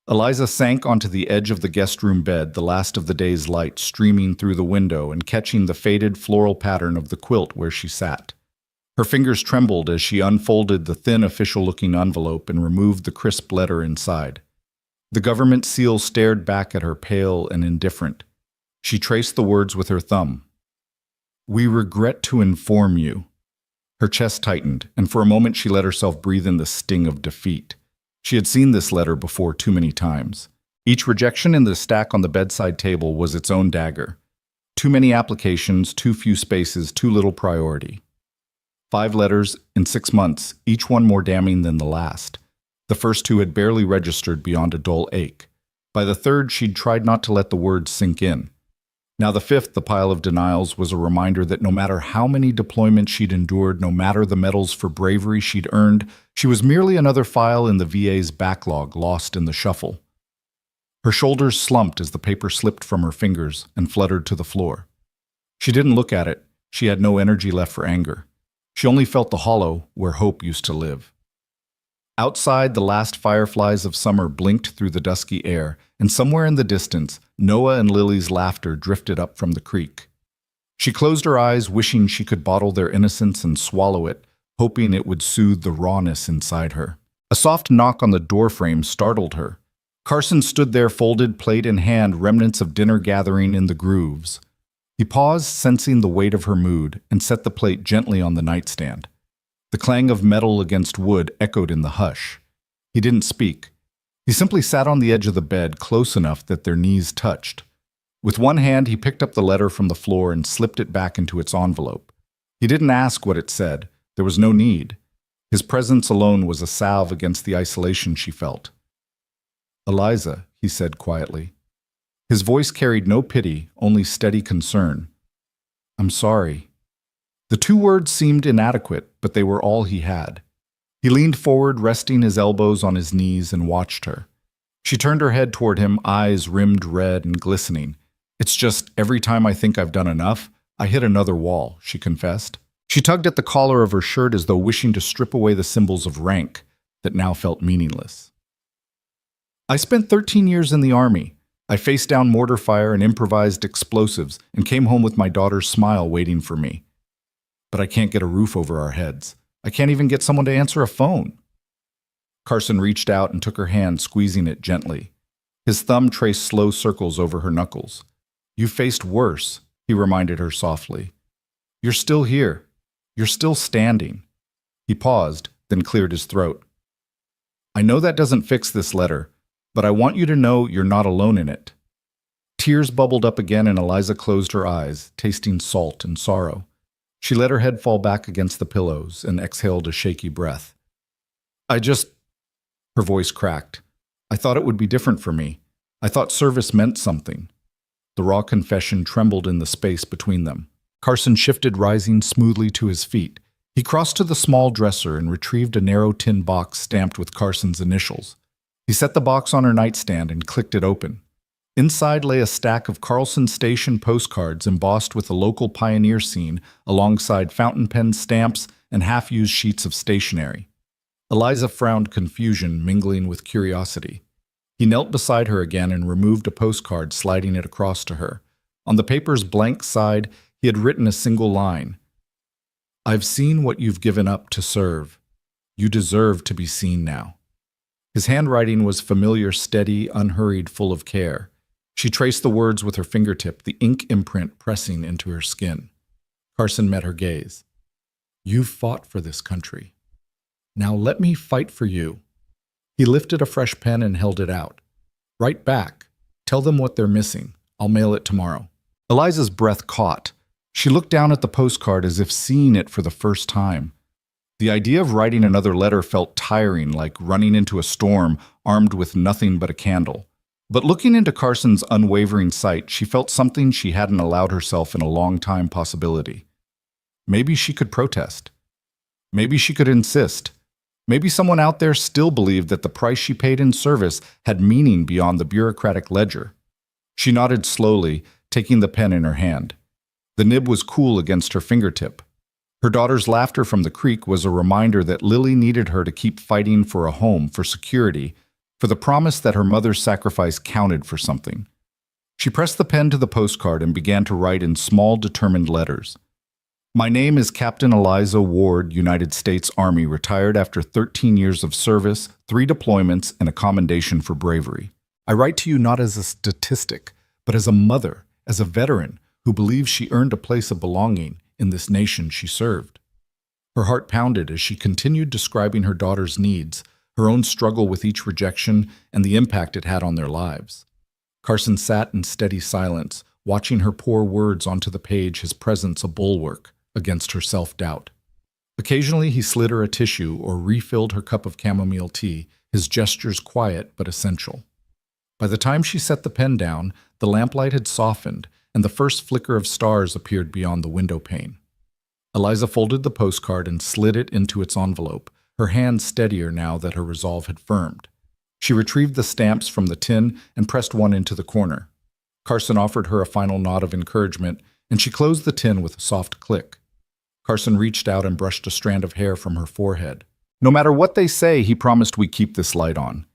Eliza sank onto the edge of the guest room bed, the last of the day's light streaming through the window and catching the faded floral pattern of the quilt where she sat. Her fingers trembled as she unfolded the thin, official-looking envelope and removed the crisp letter inside. The government seal stared back at her, pale and indifferent. She traced the words with her thumb. "We regret to inform you." Her chest tightened, and for a moment she let herself breathe in the sting of defeat. She had seen this letter before too many times. Each rejection in the stack on the bedside table was its own dagger. Too many applications, too few spaces, too little priority. 5 letters in 6 months, each one more damning than the last. The first 2 had barely registered beyond a dull ache. By the third, she'd tried not to let the words sink in. Now the 5th, the pile of denials, was a reminder that no matter how many deployments she'd endured, no matter the medals for bravery she'd earned, she was merely another file in the VA's backlog, lost in the shuffle. Her shoulders slumped as the paper slipped from her fingers and fluttered to the floor. She didn't look at it. She had no energy left for anger. She only felt the hollow where hope used to live. Outside, the last fireflies of summer blinked through the dusky air, and somewhere in the distance, Noah and Lily's laughter drifted up from the creek. She closed her eyes, wishing she could bottle their innocence and swallow it, hoping it would soothe the rawness inside her. A soft knock on the doorframe startled her. Carson stood there, folded plate in hand, remnants of dinner gathering in the grooves. He paused, sensing the weight of her mood, and set the plate gently on the nightstand. The clang of metal against wood echoed in the hush. He didn't speak. He simply sat on the edge of the bed, close enough that their knees touched. With one hand, he picked up the letter from the floor and slipped it back into its envelope. He didn't ask what it said. There was no need. His presence alone was a salve against the isolation she felt. "Eliza," he said quietly. His voice carried no pity, only steady concern. "I'm sorry." The two words seemed inadequate, but they were all he had. He leaned forward, resting his elbows on his knees, and watched her. She turned her head toward him, eyes rimmed red and glistening. "It's just every time I think I've done enough, I hit another wall," she confessed. She tugged at the collar of her shirt as though wishing to strip away the symbols of rank that now felt meaningless. "I spent 13 years in the Army. I faced down mortar fire and improvised explosives and came home with my daughter's smile waiting for me. But I can't get a roof over our heads. I can't even get someone to answer a phone." Carson reached out and took her hand, squeezing it gently. His thumb traced slow circles over her knuckles. "You faced worse," he reminded her softly. "You're still here. You're still standing." He paused, then cleared his throat. "I know that doesn't fix this letter, but I want you to know you're not alone in it." Tears bubbled up again and Eliza closed her eyes, tasting salt and sorrow. She let her head fall back against the pillows and exhaled a shaky breath. Her voice cracked. "I thought it would be different for me. I thought service meant something." The raw confession trembled in the space between them. Carson shifted, rising smoothly to his feet. He crossed to the small dresser and retrieved a narrow tin box stamped with Carson's initials. He set the box on her nightstand and clicked it open. Inside lay a stack of Carlson Station postcards embossed with the local pioneer scene alongside fountain pen stamps and half-used sheets of stationery. Eliza frowned confusion mingling with curiosity. He knelt beside her again and removed a postcard, sliding it across to her. On the paper's blank side, he had written a single line. "I've seen what you've given up to serve. You deserve to be seen now." His handwriting was familiar, steady, unhurried, full of care. She traced the words with her fingertip, the ink imprint pressing into her skin. Carson met her gaze. "You've fought for this country. Now let me fight for you." He lifted a fresh pen and held it out. "Write back. Tell them what they're missing. I'll mail it tomorrow." Eliza's breath caught. She looked down at the postcard as if seeing it for the first time. The idea of writing another letter felt tiring, like running into a storm armed with nothing but a candle. But looking into Carson's unwavering sight, she felt something she hadn't allowed herself in a long time possibility. Maybe she could protest. Maybe she could insist. Maybe someone out there still believed that the price she paid in service had meaning beyond the bureaucratic ledger. She nodded slowly, taking the pen in her hand. The nib was cool against her fingertip. Her daughter's laughter from the creek was a reminder that Lily needed her to keep fighting for a home, for security, for the promise that her mother's sacrifice counted for something. She pressed the pen to the postcard and began to write in small, determined letters. "My name is Captain Eliza Ward, United States Army, retired after 13 years of service, 3 deployments, and a commendation for bravery. I write to you not as a statistic, but as a mother, as a veteran who believes she earned a place of belonging in this nation she served." Her heart pounded as she continued describing her daughter's needs, her own struggle with each rejection, and the impact it had on their lives. Carson sat in steady silence, watching her pour words onto the page, his presence a bulwark against her self-doubt. Occasionally he slid her a tissue or refilled her cup of chamomile tea, his gestures quiet but essential. By the time she set the pen down, the lamplight had softened, and the first flicker of stars appeared beyond the window pane. Eliza folded the postcard and slid it into its envelope, her hand steadier now that her resolve had firmed. She retrieved the stamps from the tin and pressed one into the corner. Carson offered her a final nod of encouragement, and she closed the tin with a soft click. Carson reached out and brushed a strand of hair from her forehead. "No matter what they say, he promised we keep this light on."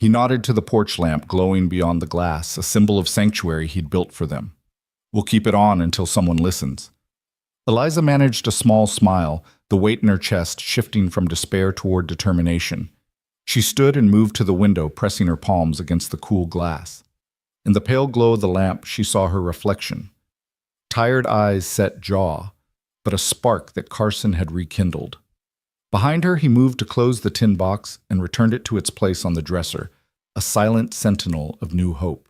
He nodded to the porch lamp glowing beyond the glass, a symbol of sanctuary he'd built for them. "We'll keep it on until someone listens." Eliza managed a small smile, the weight in her chest shifting from despair toward determination. She stood and moved to the window, pressing her palms against the cool glass. In the pale glow of the lamp, she saw her reflection. Tired eyes, set jaw, but a spark that Carson had rekindled. Behind her, he moved to close the tin box and returned it to its place on the dresser, a silent sentinel of new hope.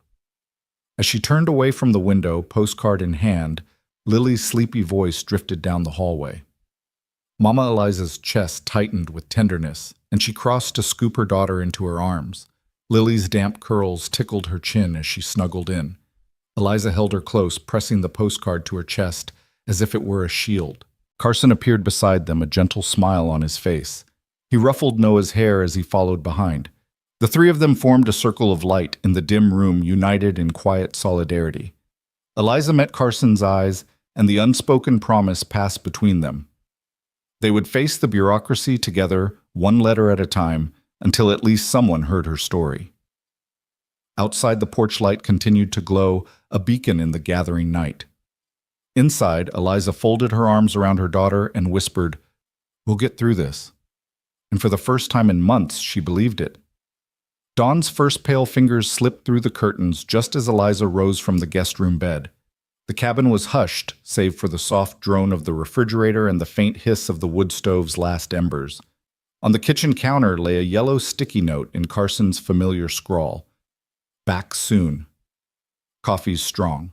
As she turned away from the window, postcard in hand, Lily's sleepy voice drifted down the hallway. Mama Eliza's chest tightened with tenderness, and she crossed to scoop her daughter into her arms. Lily's damp curls tickled her chin as she snuggled in. Eliza held her close, pressing the postcard to her chest as if it were a shield. Carson appeared beside them, a gentle smile on his face. He ruffled Noah's hair as he followed behind. The three of them formed a circle of light in the dim room, united in quiet solidarity. Eliza met Carson's eyes, and the unspoken promise passed between them. They would face the bureaucracy together, one letter at a time, until at least someone heard her story. Outside, the porch light continued to glow, a beacon in the gathering night. Inside, Eliza folded her arms around her daughter and whispered, "We'll get through this." And for the first time in months, she believed it. Dawn's first pale fingers slipped through the curtains just as Eliza rose from the guest room bed. The cabin was hushed, save for the soft drone of the refrigerator and the faint hiss of the wood stove's last embers. On the kitchen counter lay a yellow sticky note in Carson's familiar scrawl. "Back soon. Coffee's strong."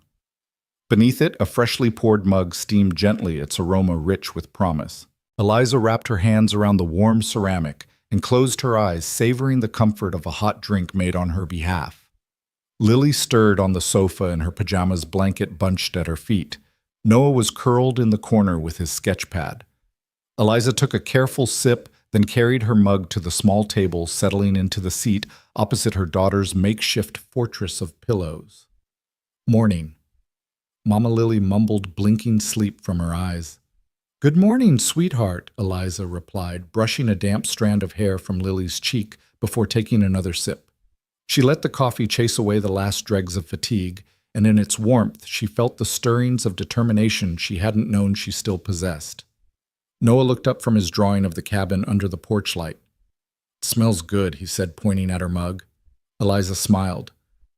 Beneath it, a freshly poured mug steamed gently, its aroma rich with promise. Eliza wrapped her hands around the warm ceramic and closed her eyes, savoring the comfort of a hot drink made on her behalf. Lily stirred on the sofa in her pajamas, blanket bunched at her feet. Noah was curled in the corner with his sketch pad. Eliza took a careful sip, then carried her mug to the small table, settling into the seat opposite her daughter's makeshift fortress of pillows. "Morning." Mama Lily mumbled blinking sleep from her eyes. "Good morning, sweetheart," Eliza replied, brushing a damp strand of hair from Lily's cheek before taking another sip. She let the coffee chase away the last dregs of fatigue, and in its warmth she felt the stirrings of determination she hadn't known she still possessed. Noah looked up from his drawing of the cabin under the porch light. "It smells good," he said, pointing at her mug. Eliza smiled.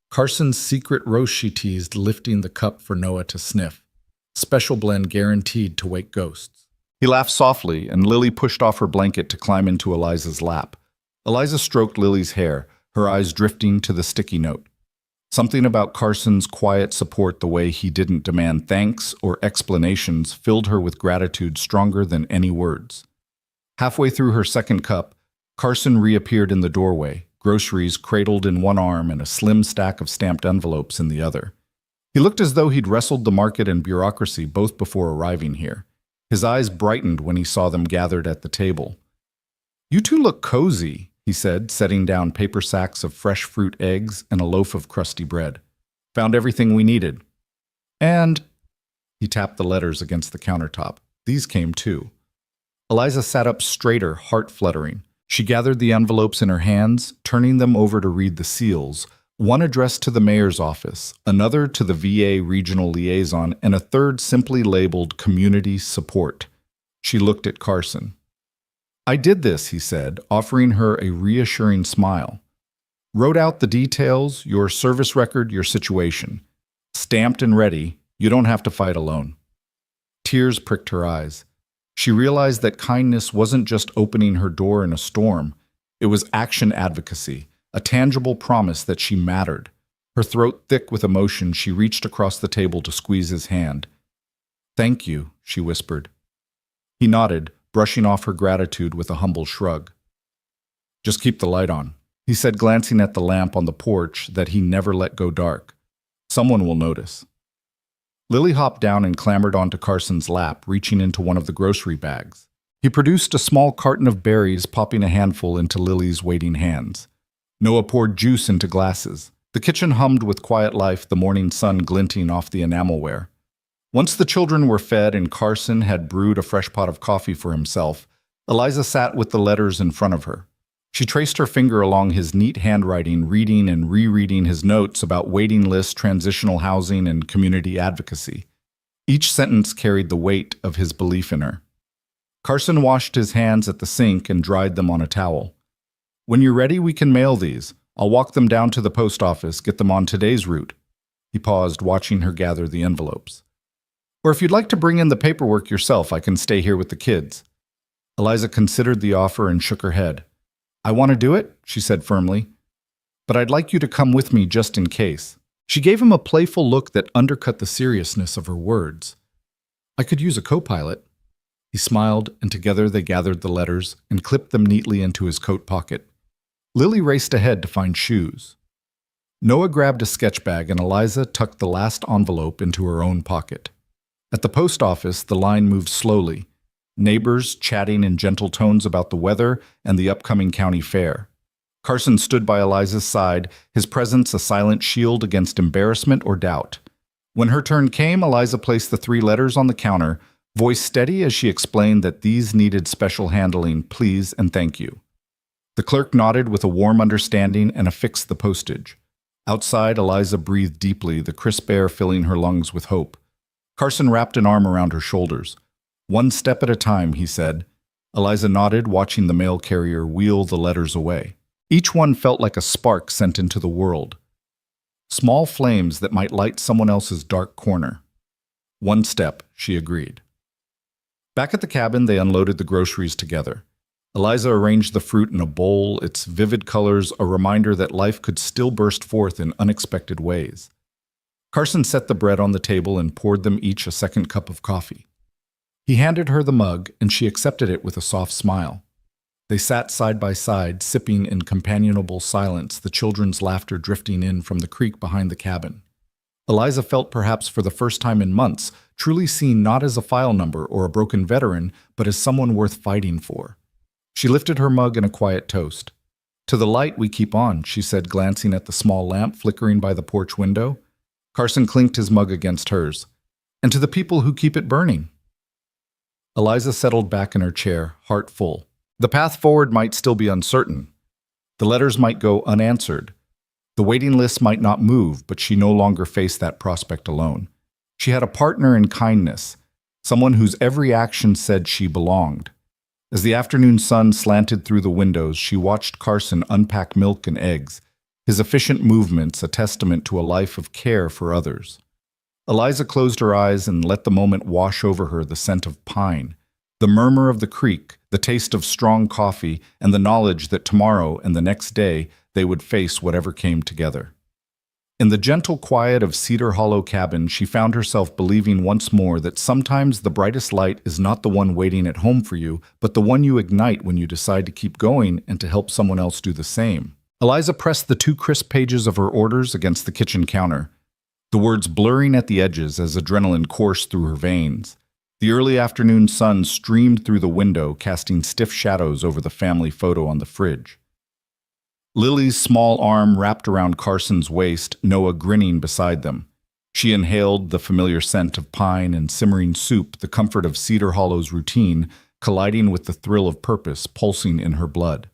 Carson's secret roast, she teased, lifting the cup for Noah to sniff. Special blend guaranteed to wake ghosts. He laughed softly, and Lily pushed off her blanket to climb into Eliza's lap. Eliza stroked Lily's hair, her eyes drifting to the sticky note. Something about Carson's quiet support, the way he didn't demand thanks or explanations, filled her with gratitude stronger than any words. Halfway through her second cup, Carson reappeared in the doorway, groceries cradled in one arm and a slim stack of stamped envelopes in the other. He looked as though he'd wrestled the market and bureaucracy both before arriving here. His eyes brightened when he saw them gathered at the table. "You two look cozy," he said, setting down paper sacks of fresh fruit, eggs, and a loaf of crusty bread. "Found everything we needed." "And," he tapped the letters against the countertop, "these came too." Eliza sat up straighter, heart fluttering. She gathered the envelopes in her hands, turning them over to read the seals, one addressed to the mayor's office, another to the VA regional liaison, and a third simply labeled Community Support. She looked at Carson. "I did this," he said, offering her a reassuring smile. "Wrote out the details, your service record, your situation. Stamped and ready, you don't have to fight alone." Tears pricked her eyes. She realized that kindness wasn't just opening her door in a storm. It was action advocacy, a tangible promise that she mattered. Her throat thick with emotion, she reached across the table to squeeze his hand. "Thank you," she whispered. He nodded, brushing off her gratitude with a humble shrug. "Just keep the light on," he said, glancing at the lamp on the porch that he never let go dark. "Someone will notice." Lily hopped down and clambered onto Carson's lap, reaching into one of the grocery bags. He produced a small carton of berries, popping a handful into Lily's waiting hands. Noah poured juice into glasses. The kitchen hummed with quiet life, the morning sun glinting off the enamelware. Once the children were fed and Carson had brewed a fresh pot of coffee for himself, Eliza sat with the letters in front of her. She traced her finger along his neat handwriting, reading and rereading his notes about waiting lists, transitional housing, and community advocacy. Each sentence carried the weight of his belief in her. Carson washed his hands at the sink and dried them on a towel. "When you're ready, we can mail these. I'll walk them down to the post office, get them on today's route." He paused, watching her gather the envelopes. "Or if you'd like to bring in the paperwork yourself, I can stay here with the kids." Eliza considered the offer and shook her head. "I want to do it," she said firmly. but I'd like you to come with me just in case." She gave him a playful look that undercut the seriousness of her words. "I could use a co-pilot." He smiled, and together they gathered the letters and clipped them neatly into his coat pocket. Lily raced ahead to find shoes. Noah grabbed a sketch bag, and Eliza tucked the last envelope into her own pocket. At the post office, the line moved slowly, neighbors chatting in gentle tones about the weather and the upcoming county fair. Carson stood by Eliza's side, his presence a silent shield against embarrassment or doubt. When her turn came, Eliza placed the 3 letters on the counter, voice steady as she explained that these needed special handling, please and thank you. The clerk nodded with a warm understanding and affixed the postage. Outside, Eliza breathed deeply, the crisp air filling her lungs with hope. Carson wrapped an arm around her shoulders. "One step at a time," he said. Eliza nodded, watching the mail carrier wheel the letters away. Each one felt like a spark sent into the world. Small flames that might light someone else's dark corner. "One step," she agreed. Back at the cabin, they unloaded the groceries together. Eliza arranged the fruit in a bowl, its vivid colors a reminder that life could still burst forth in unexpected ways. Carson set the bread on the table and poured them each a second cup of coffee. He handed her the mug, and she accepted it with a soft smile. They sat side by side, sipping in companionable silence, the children's laughter drifting in from the creek behind the cabin. Eliza felt, perhaps for the first time in months, truly seen not as a file number or a broken veteran, but as someone worth fighting for. She lifted her mug in a quiet toast. "To the light we keep on," she said, glancing at the small lamp flickering by the porch window. Carson clinked his mug against hers. "And to the people who keep it burning." Eliza settled back in her chair, heart full. The path forward might still be uncertain. The letters might go unanswered. The waiting list might not move, but she no longer faced that prospect alone. She had a partner in kindness, someone whose every action said she belonged. As the afternoon sun slanted through the windows, she watched Carson unpack milk and eggs, his efficient movements a testament to a life of care for others. Eliza closed her eyes and let the moment wash over her, the scent of pine, the murmur of the creek, the taste of strong coffee, and the knowledge that tomorrow and the next day they would face whatever came together. In the gentle quiet of Cedar Hollow Cabin, she found herself believing once more that sometimes the brightest light is not the one waiting at home for you, but the one you ignite when you decide to keep going and to help someone else do the same. Eliza pressed the 2 crisp pages of her orders against the kitchen counter, the words blurring at the edges as adrenaline coursed through her veins. The early afternoon sun streamed through the window, casting stiff shadows over the family photo on the fridge. Lily's small arm wrapped around Carson's waist, Noah grinning beside them. She inhaled the familiar scent of pine and simmering soup, the comfort of Cedar Hollow's routine, colliding with the thrill of purpose pulsing in her blood.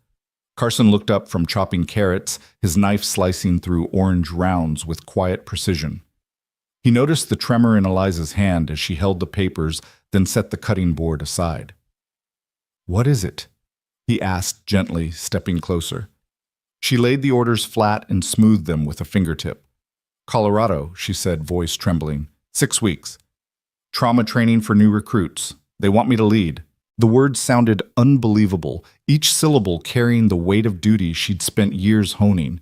Carson looked up from chopping carrots, his knife slicing through orange rounds with quiet precision. He noticed the tremor in Eliza's hand as she held the papers, then set the cutting board aside. "What is it?" he asked gently, stepping closer. She laid the orders flat and smoothed them with a fingertip. "Colorado," she said, voice trembling. 6 weeks. Trauma training for new recruits. They want me to lead." The words sounded unbelievable, each syllable carrying the weight of duty she'd spent years honing.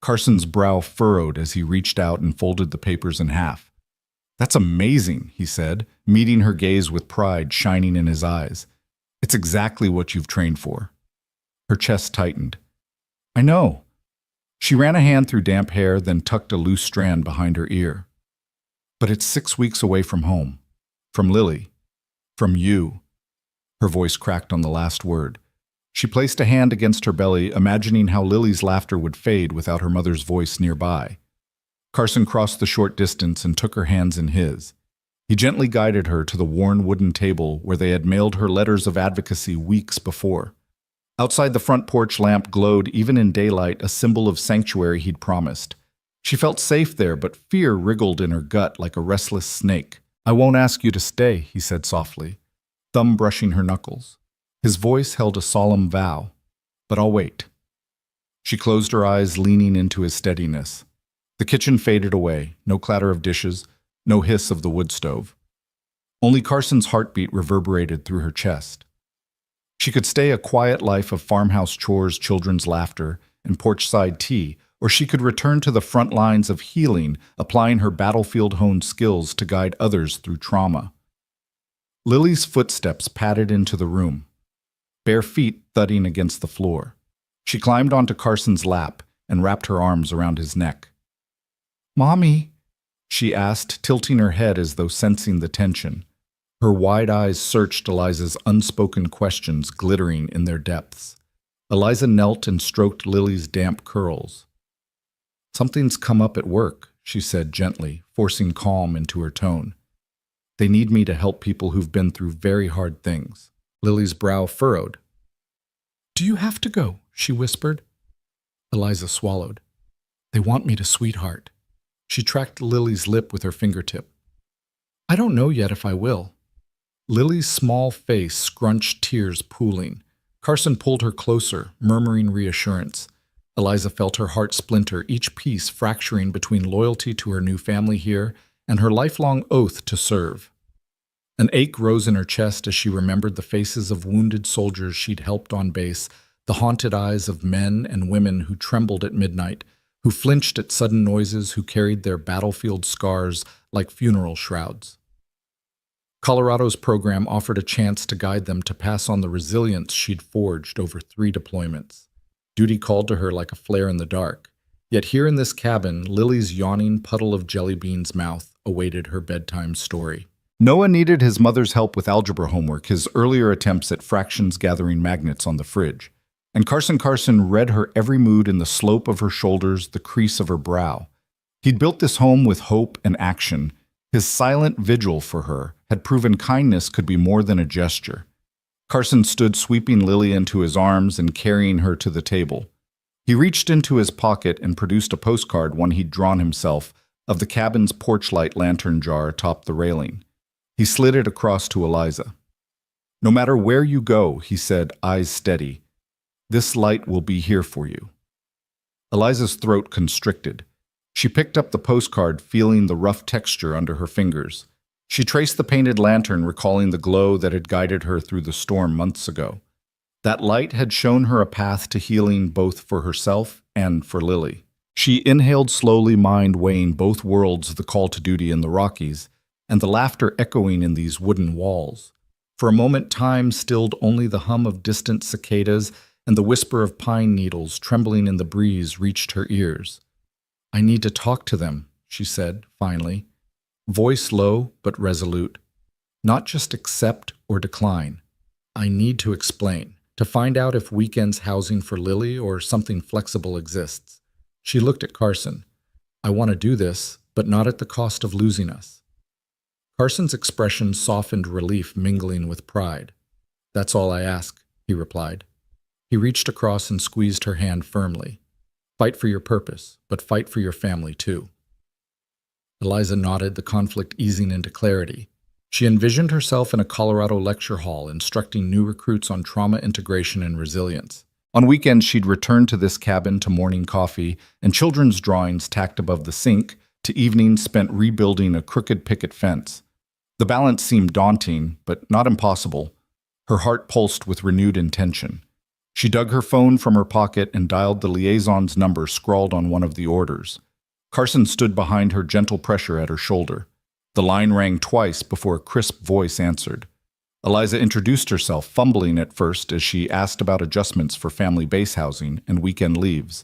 Carson's brow furrowed as he reached out and folded the papers in half. "That's amazing," he said, meeting her gaze with pride shining in his eyes. "It's exactly what you've trained for." Her chest tightened. "I know." She ran a hand through damp hair, then tucked a loose strand behind her ear. "But it's 6 weeks away from home. From Lily. From you." Her voice cracked on the last word. She placed a hand against her belly, imagining how Lily's laughter would fade without her mother's voice nearby. Carson crossed the short distance and took her hands in his. He gently guided her to the worn wooden table where they had mailed her letters of advocacy weeks before. Outside, the front porch lamp glowed even in daylight, a symbol of sanctuary he'd promised. She felt safe there, but fear wriggled in her gut like a restless snake. "I won't ask you to stay," he said softly, thumb brushing her knuckles. His voice held a solemn vow, "But I'll wait." She closed her eyes, leaning into his steadiness. The kitchen faded away, no clatter of dishes, no hiss of the wood stove. Only Carson's heartbeat reverberated through her chest. She could stay a quiet life of farmhouse chores, children's laughter, and porch-side tea, or she could return to the front lines of healing, applying her battlefield-honed skills to guide others through trauma. Lily's footsteps padded into the room, bare feet thudding against the floor. She climbed onto Carson's lap and wrapped her arms around his neck. "Mommy?" she asked, tilting her head as though sensing the tension. Her wide eyes searched Eliza's unspoken questions, glittering in their depths. Eliza knelt and stroked Lily's damp curls. "Something's come up at work," she said gently, forcing calm into her tone. "They need me to help people who've been through very hard things." Lily's brow furrowed. "Do you have to go?" she whispered. Eliza swallowed. "They want me to, sweetheart." She tracked Lily's lip with her fingertip. "I don't know yet if I will." Lily's small face scrunched, tears pooling. Carson pulled her closer, murmuring reassurance. Eliza felt her heart splinter, each piece fracturing between loyalty to her new family here and her lifelong oath to serve. An ache rose in her chest as she remembered the faces of wounded soldiers she'd helped on base, the haunted eyes of men and women who trembled at midnight, who flinched at sudden noises, who carried their battlefield scars like funeral shrouds. Colorado's program offered a chance to guide them to pass on the resilience she'd forged over 3 deployments. Duty called to her like a flare in the dark. Yet here in this cabin, Lily's yawning puddle of jelly beans mouth awaited her bedtime story. Noah needed his mother's help with algebra homework, his earlier attempts at fractions gathering magnets on the fridge. And Carson read her every mood in the slope of her shoulders, the crease of her brow. He'd built this home with hope and action. His silent vigil for her had proven kindness could be more than a gesture. Carson stood sweeping Lily into his arms and carrying her to the table. He reached into his pocket and produced a postcard, one he'd drawn himself, of the cabin's porch light lantern jar atop the railing. He slid it across to Eliza. "No matter where you go," he said, eyes steady, "this light will be here for you." Eliza's throat constricted. She picked up the postcard, feeling the rough texture under her fingers. She traced the painted lantern, recalling the glow that had guided her through the storm months ago. That light had shown her a path to healing both for herself and for Lily. She inhaled slowly, mind weighing both worlds, the call to duty in the Rockies, and the laughter echoing in these wooden walls. For a moment, time stilled. Only the hum of distant cicadas and the whisper of pine needles trembling in the breeze reached her ears. "I need to talk to them," she said, finally. Voice low but resolute. "Not just accept or decline. I need to explain, to find out if weekends housing for Lily or something flexible exists." She looked at Carson. "I want to do this, but not at the cost of losing us." Carson's expression softened, relief mingling with pride. "That's all I ask," he replied. He reached across and squeezed her hand firmly. "Fight for your purpose, but fight for your family too." Eliza nodded, the conflict easing into clarity. She envisioned herself in a Colorado lecture hall, instructing new recruits on trauma integration and resilience. On weekends, she'd return to this cabin to morning coffee and children's drawings tacked above the sink, to evenings spent rebuilding a crooked picket fence. The balance seemed daunting, but not impossible. Her heart pulsed with renewed intention. She dug her phone from her pocket and dialed the liaison's number scrawled on one of the orders. Carson stood behind her, gentle pressure at her shoulder. The line rang twice before a crisp voice answered. Eliza introduced herself, fumbling at first as she asked about adjustments for family base housing and weekend leaves.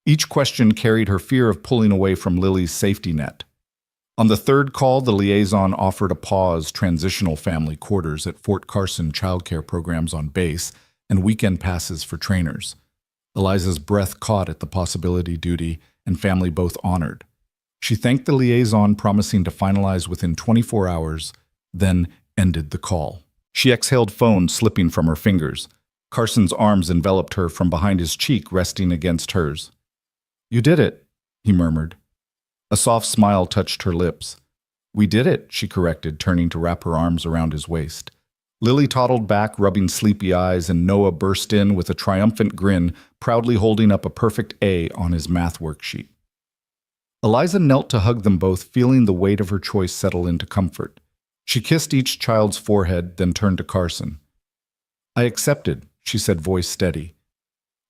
Each question carried her fear of pulling away from Lily's safety net. On the third call, the liaison offered a pause, transitional family quarters at Fort Carson childcare programs on base, and weekend passes for trainers. Eliza's breath caught at the possibility duty and family both honored. She thanked the liaison, promising to finalize within 24 hours, then ended the call. She exhaled, phone slipping from her fingers. Carson's arms enveloped her from behind, his cheek resting against hers. "You did it," he murmured. A soft smile touched her lips. "We did it," she corrected, turning to wrap her arms around his waist. Lily toddled back, rubbing sleepy eyes, and Noah burst in with a triumphant grin, proudly holding up a perfect A on his math worksheet. Eliza knelt to hug them both, feeling the weight of her choice settle into comfort. She kissed each child's forehead, then turned to Carson. "I accepted," she said, voice steady.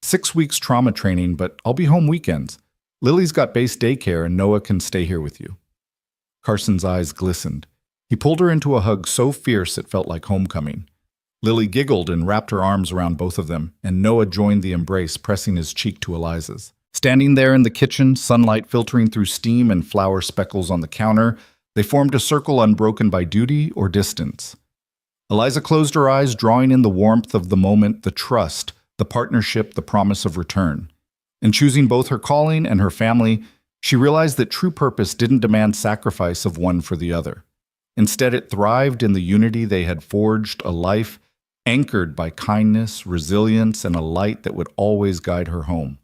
6 weeks trauma training, but I'll be home weekends. Lily's got base daycare and Noah can stay here with you. Carson's eyes glistened. He pulled her into a hug so fierce it felt like homecoming. Lily giggled and wrapped her arms around both of them, and Noah joined the embrace, pressing his cheek to Eliza's. Standing there in the kitchen, sunlight filtering through steam and flour speckles on the counter, they formed a circle unbroken by duty or distance. Eliza closed her eyes, drawing in the warmth of the moment, the trust, the partnership, the promise of return. In choosing both her calling and her family, she realized that true purpose didn't demand sacrifice of one for the other. Instead, it thrived in the unity they had forged, a life anchored by kindness, resilience, and a light that would always guide her home.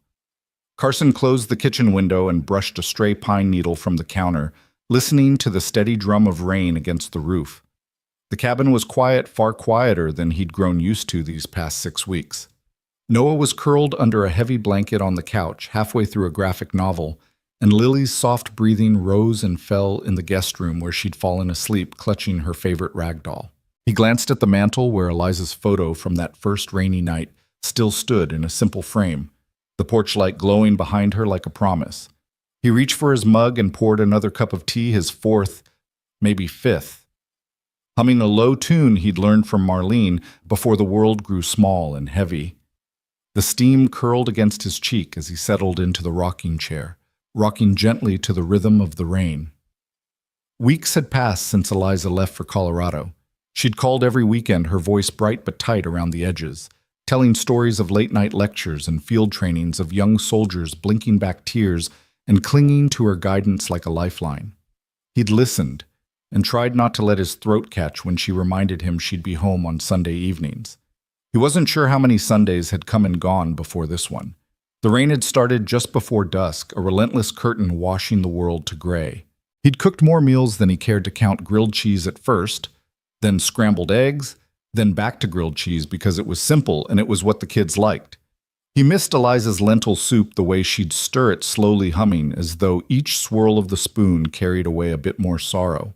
Carson closed the kitchen window and brushed a stray pine needle from the counter, listening to the steady drum of rain against the roof. The cabin was quiet, far quieter than he'd grown used to these past 6 weeks. Noah was curled under a heavy blanket on the couch, halfway through a graphic novel, and Lily's soft breathing rose and fell in the guest room where she'd fallen asleep, clutching her favorite rag doll. He glanced at the mantel where Eliza's photo from that first rainy night still stood in a simple frame, the porch light glowing behind her like a promise. He reached for his mug and poured another cup of tea, his fourth, maybe fifth. Humming a low tune he'd learned from Marlene before the world grew small and heavy. The steam curled against his cheek as he settled into the rocking chair, rocking gently to the rhythm of the rain. Weeks had passed since Eliza left for Colorado. She'd called every weekend, her voice bright but tight around the edges, telling stories of late-night lectures and field trainings of young soldiers blinking back tears and clinging to her guidance like a lifeline. He'd listened and tried not to let his throat catch when she reminded him she'd be home on Sunday evenings. He wasn't sure how many Sundays had come and gone before this one. The rain had started just before dusk, a relentless curtain washing the world to gray. He'd cooked more meals than he cared to count, grilled cheese at first, then scrambled eggs, then back to grilled cheese because it was simple and it was what the kids liked. He missed Eliza's lentil soup, the way she'd stir it slowly humming as though each swirl of the spoon carried away a bit more sorrow.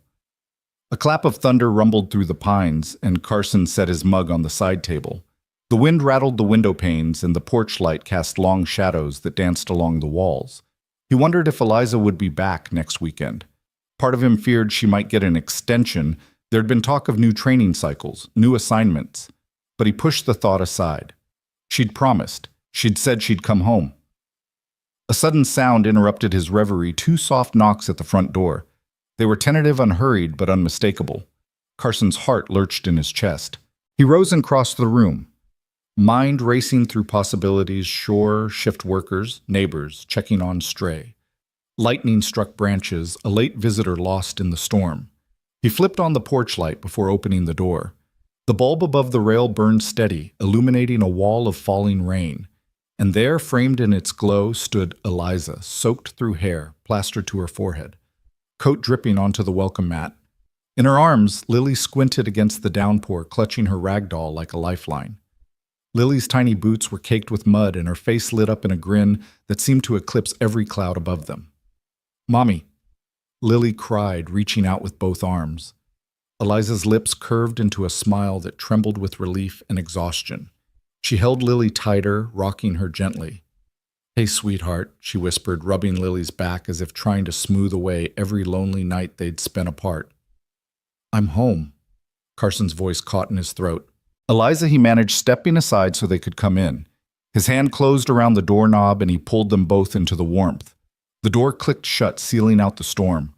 A clap of thunder rumbled through the pines, and Carson set his mug on the side table. The wind rattled the window panes, and the porch light cast long shadows that danced along the walls. He wondered if Eliza would be back next weekend. Part of him feared she might get an extension. There'd been talk of new training cycles, new assignments. But he pushed the thought aside. She'd promised. She'd said she'd come home. A sudden sound interrupted his reverie, 2 soft knocks at the front door. They were tentative, unhurried, but unmistakable. Carson's heart lurched in his chest. He rose and crossed the room, mind racing through possibilities, shore, shift workers, neighbors, checking on stray. Lightning-struck branches, a late visitor lost in the storm. He flipped on the porch light before opening the door. The bulb above the rail burned steady, illuminating a wall of falling rain. And there, framed in its glow, stood Eliza, soaked through hair, plastered to her forehead, coat dripping onto the welcome mat. In her arms, Lily squinted against the downpour, clutching her rag doll like a lifeline. Lily's tiny boots were caked with mud, and her face lit up in a grin that seemed to eclipse every cloud above them. "Mommy," Lily cried, reaching out with both arms. Eliza's lips curved into a smile that trembled with relief and exhaustion. She held Lily tighter, rocking her gently. "Hey, sweetheart," she whispered, rubbing Lily's back as if trying to smooth away every lonely night they'd spent apart. "I'm home," Carson's voice caught in his throat. Eliza, he managed stepping aside so they could come in. His hand closed around the doorknob and he pulled them both into the warmth. The door clicked shut, sealing out the storm.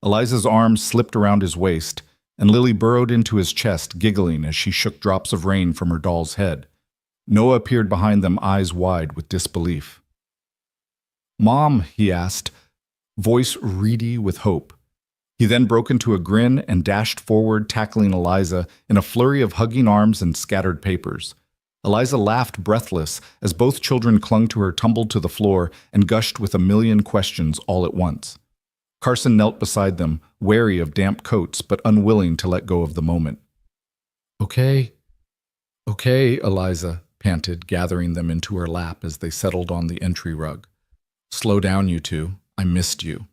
Eliza's arms slipped around his waist, and Lily burrowed into his chest, giggling as she shook drops of rain from her doll's head. Noah appeared behind them, eyes wide with disbelief. "Mom," he asked, voice reedy with hope. He then broke into a grin and dashed forward, tackling Eliza in a flurry of hugging arms and scattered papers. Eliza laughed, breathless, as both children clung to her, tumbled to the floor, and gushed with a million questions all at once. Carson knelt beside them, wary of damp coats, but unwilling to let go of the moment. Okay, Eliza panted, gathering them into her lap as they settled on the entry rug. "Slow down, you two. I missed you."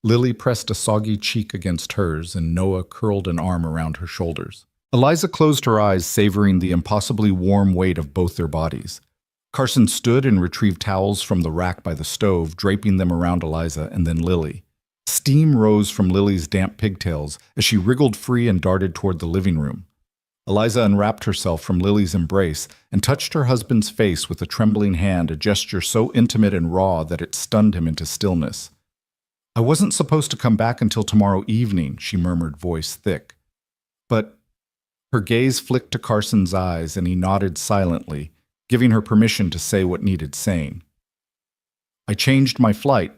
Lily pressed a soggy cheek against hers, and Noah curled an arm around her shoulders. Eliza closed her eyes, savoring the impossibly warm weight of both their bodies. Carson stood and retrieved towels from the rack by the stove, draping them around Eliza and then Lily. Steam rose from Lily's damp pigtails as she wriggled free and darted toward the living room. Eliza unwrapped herself from Lily's embrace and touched her husband's face with a trembling hand, a gesture so intimate and raw that it stunned him into stillness. "I wasn't supposed to come back until tomorrow evening," she murmured, voice thick. "But—" Her gaze flicked to Carson's eyes, and he nodded silently, giving her permission to say what needed saying. "I changed my flight.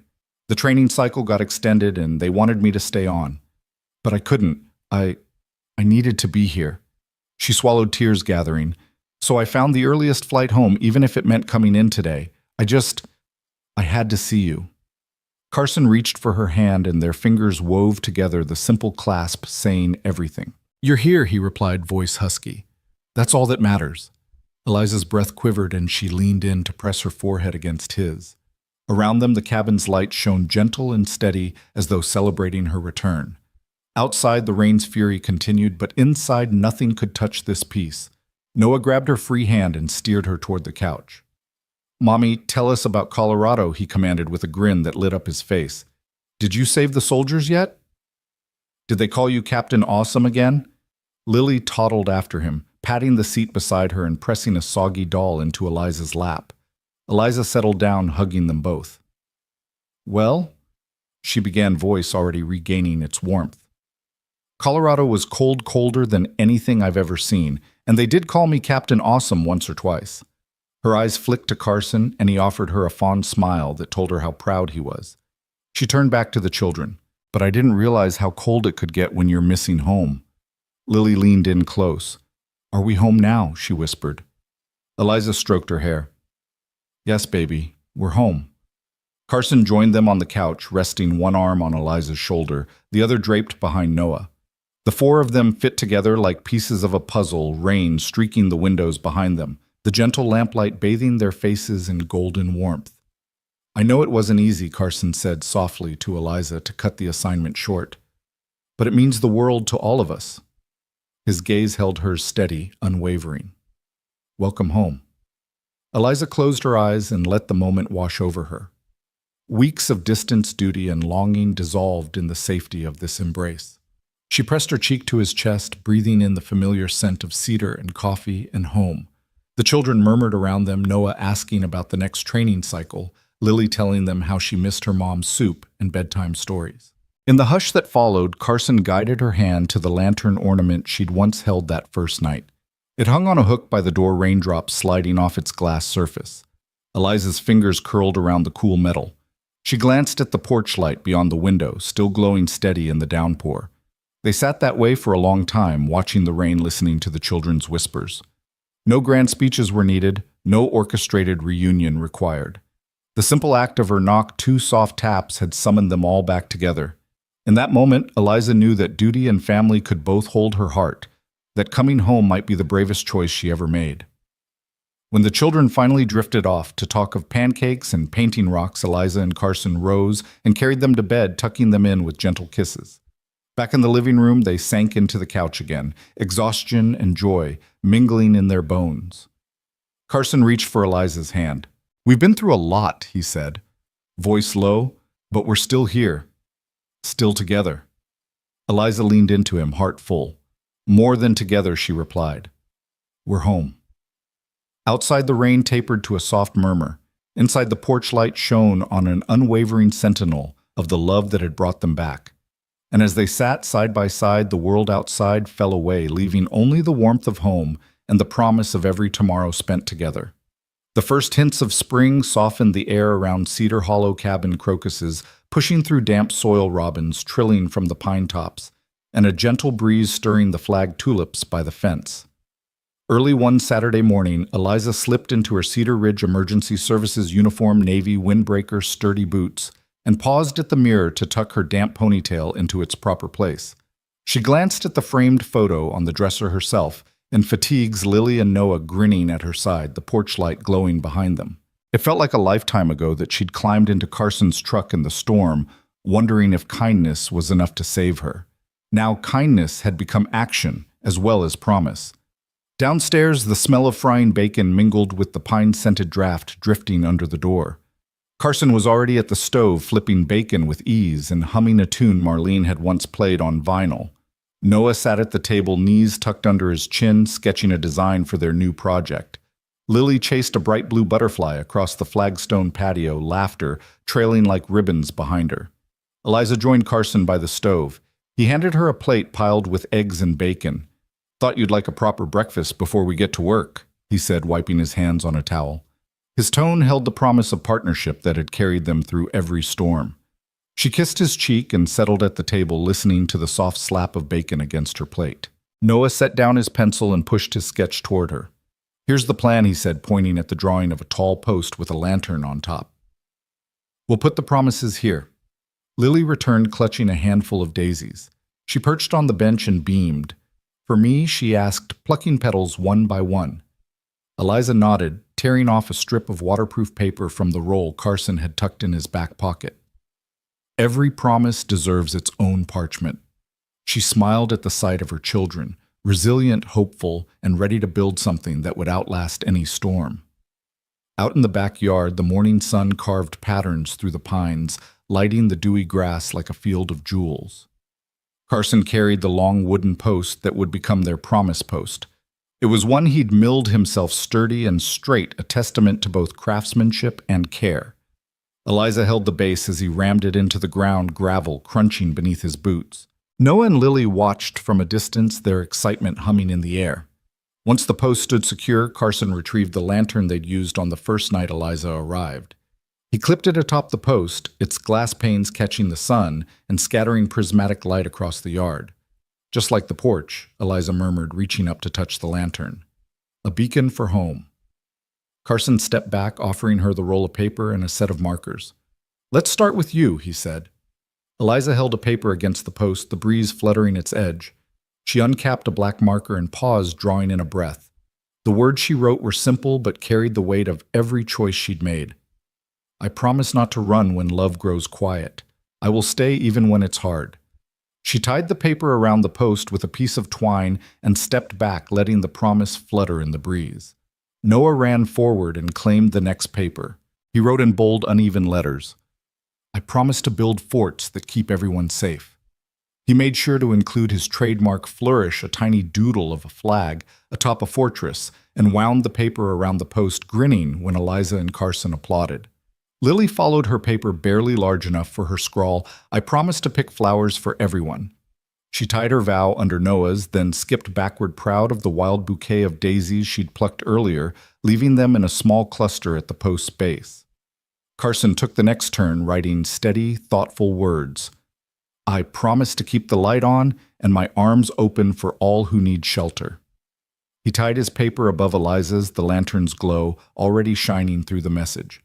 The training cycle got extended, and they wanted me to stay on. But I couldn't. I needed to be here." She swallowed, tears gathering. "So I found the earliest flight home, even if it meant coming in today. I had to see you." Carson reached for her hand, and their fingers wove together the simple clasp, saying everything. "You're here," he replied, voice husky. "That's all that matters." Eliza's breath quivered, and she leaned in to press her forehead against his. Around them, the cabin's light shone gentle and steady, as though celebrating her return. Outside, the rain's fury continued, but inside, nothing could touch this peace. Noah grabbed her free hand and steered her toward the couch. "Mommy, tell us about Colorado," he commanded with a grin that lit up his face. "Did you save the soldiers yet? Did they call you Captain Awesome again?" Lily toddled after him, patting the seat beside her and pressing a soggy doll into Eliza's lap. Eliza settled down, hugging them both. "Well," she began, voice already regaining its warmth. "Colorado was colder than anything I've ever seen, and they did call me Captain Awesome once or twice." Her eyes flicked to Carson, and he offered her a fond smile that told her how proud he was. She turned back to the children. "But I didn't realize how cold it could get when you're missing home." Lily leaned in close. "Are we home now?" she whispered. Eliza stroked her hair. "Yes, baby, we're home." Carson joined them on the couch, resting one arm on Eliza's shoulder, the other draped behind Noah. The four of them fit together like pieces of a puzzle, rain streaking the windows behind them, the gentle lamplight bathing their faces in golden warmth. "I know it wasn't easy," Carson said softly to Eliza to cut the assignment short. "But it means the world to all of us." His gaze held hers steady, unwavering. "Welcome home." Eliza closed her eyes and let the moment wash over her. Weeks of distance, duty, and longing dissolved in the safety of this embrace. She pressed her cheek to his chest, breathing in the familiar scent of cedar and coffee and home. The children murmured around them, Noah asking about the next training cycle, Lily telling them how she missed her mom's soup and bedtime stories. In the hush that followed, Carson guided her hand to the lantern ornament she'd once held that first night. It hung on a hook by the door, raindrops sliding off its glass surface. Eliza's fingers curled around the cool metal. She glanced at the porch light beyond the window, still glowing steady in the downpour. They sat that way for a long time, watching the rain, listening to the children's whispers. No grand speeches were needed, no orchestrated reunion required. The simple act of her knock, 2 soft taps, had summoned them all back together. In that moment, Eliza knew that duty and family could both hold her heart, that coming home might be the bravest choice she ever made. When the children finally drifted off to talk of pancakes and painting rocks, Eliza and Carson rose and carried them to bed, tucking them in with gentle kisses. Back in the living room, they sank into the couch again, exhaustion and joy mingling in their bones. Carson reached for Eliza's hand. "We've been through a lot," he said, voice low, "but we're still here, still together." Eliza leaned into him, heart full. "More than together," she replied. "We're home." Outside, the rain tapered to a soft murmur. Inside, the porch light shone on an unwavering sentinel of the love that had brought them back. And as they sat side by side, the world outside fell away, leaving only the warmth of home and the promise of every tomorrow spent together. The first hints of spring softened the air around Cedar Hollow cabin crocuses, pushing through damp soil robins trilling from the pine tops, and a gentle breeze stirring the flagged tulips by the fence. Early one Saturday morning, Eliza slipped into her Cedar Ridge Emergency Services uniform, navy windbreaker, sturdy boots, and paused at the mirror to tuck her damp ponytail into its proper place. She glanced at the framed photo on the dresser herself, in fatigues, Lily and Noah grinning at her side, the porch light glowing behind them. It felt like a lifetime ago that she'd climbed into Carson's truck in the storm, wondering if kindness was enough to save her. Now kindness had become action as well as promise. Downstairs, the smell of frying bacon mingled with the pine-scented draft drifting under the door. Carson was already at the stove flipping bacon with ease and humming a tune Marlene had once played on vinyl. Noah sat at the table, knees tucked under his chin, sketching a design for their new project. Lily chased a bright blue butterfly across the flagstone patio, laughter trailing like ribbons behind her. Eliza joined Carson by the stove. He handed her a plate piled with eggs and bacon. "Thought you'd like a proper breakfast before we get to work," he said, wiping his hands on a towel. His tone held the promise of partnership that had carried them through every storm. She kissed his cheek and settled at the table, listening to the soft slap of bacon against her plate. Noah set down his pencil and pushed his sketch toward her. "Here's the plan," he said, pointing at the drawing of a tall post with a lantern on top. "We'll put the promises here." Lily returned, clutching a handful of daisies. She perched on the bench and beamed. "For me?" she asked, plucking petals one by one. Eliza nodded, tearing off a strip of waterproof paper from the roll Carson had tucked in his back pocket. "Every promise deserves its own parchment." She smiled at the sight of her children, resilient, hopeful, and ready to build something that would outlast any storm. Out in the backyard, the morning sun carved patterns through the pines, lighting the dewy grass like a field of jewels. Carson carried the long wooden post that would become their promise post. It was one he'd milled himself sturdy and straight, a testament to both craftsmanship and care. Eliza held the base as he rammed it into the ground, gravel crunching beneath his boots. Noah and Lily watched from a distance, their excitement humming in the air. Once the post stood secure, Carson retrieved the lantern they'd used on the first night Eliza arrived. He clipped it atop the post, its glass panes catching the sun and scattering prismatic light across the yard. "Just like the porch," Eliza murmured, reaching up to touch the lantern. "A beacon for home." Carson stepped back, offering her the roll of paper and a set of markers. "Let's start with you," he said. Eliza held a paper against the post, the breeze fluttering its edge. She uncapped a black marker and paused, drawing in a breath. The words she wrote were simple but carried the weight of every choice she'd made. "I promise not to run when love grows quiet. I will stay even when it's hard." She tied the paper around the post with a piece of twine and stepped back, letting the promise flutter in the breeze. Noah ran forward and claimed the next paper. He wrote in bold, uneven letters, "I promise to build forts that keep everyone safe." He made sure to include his trademark flourish, a tiny doodle of a flag atop a fortress, and wound the paper around the post, grinning when Eliza and Carson applauded. Lily followed her paper, barely large enough for her scrawl, "I promise to pick flowers for everyone." She tied her vow under Noah's, then skipped backward, proud of the wild bouquet of daisies she'd plucked earlier, leaving them in a small cluster at the post's base. Carson took the next turn, writing steady, thoughtful words. "I promise to keep the light on and my arms open for all who need shelter." He tied his paper above Eliza's, the lantern's glow already shining through the message.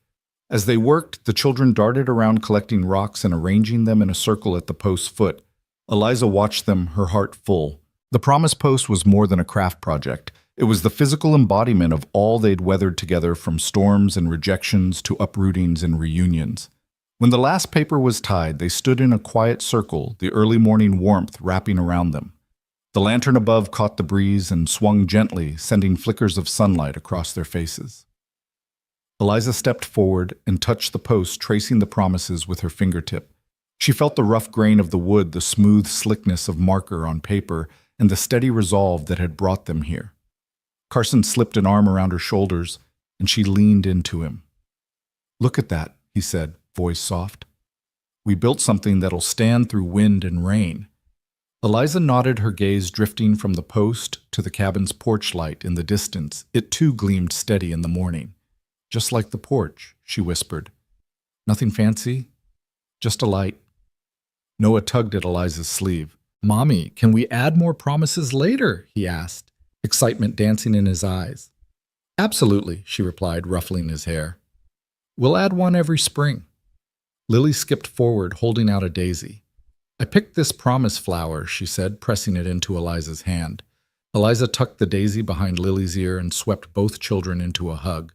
As they worked, the children darted around collecting rocks and arranging them in a circle at the post's foot. Eliza watched them, her heart full. The promise post was more than a craft project. It was the physical embodiment of all they'd weathered together, from storms and rejections to uprootings and reunions. When the last paper was tied, they stood in a quiet circle, the early morning warmth wrapping around them. The lantern above caught the breeze and swung gently, sending flickers of sunlight across their faces. Eliza stepped forward and touched the post, tracing the promises with her fingertip. She felt the rough grain of the wood, the smooth slickness of marker on paper, and the steady resolve that had brought them here. Carson slipped an arm around her shoulders, and she leaned into him. "Look at that," he said, voice soft. "We built something that'll stand through wind and rain." Eliza nodded, her gaze drifting from the post to the cabin's porch light in the distance. It too gleamed steady in the morning. "Just like the porch," she whispered. "Nothing fancy? Just a light." Noah tugged at Eliza's sleeve. "Mommy, can we add more promises later?" he asked, excitement dancing in his eyes. "Absolutely," she replied, ruffling his hair. "We'll add one every spring." Lily skipped forward, holding out a daisy. "I picked this promise flower," she said, pressing it into Eliza's hand. Eliza tucked the daisy behind Lily's ear and swept both children into a hug.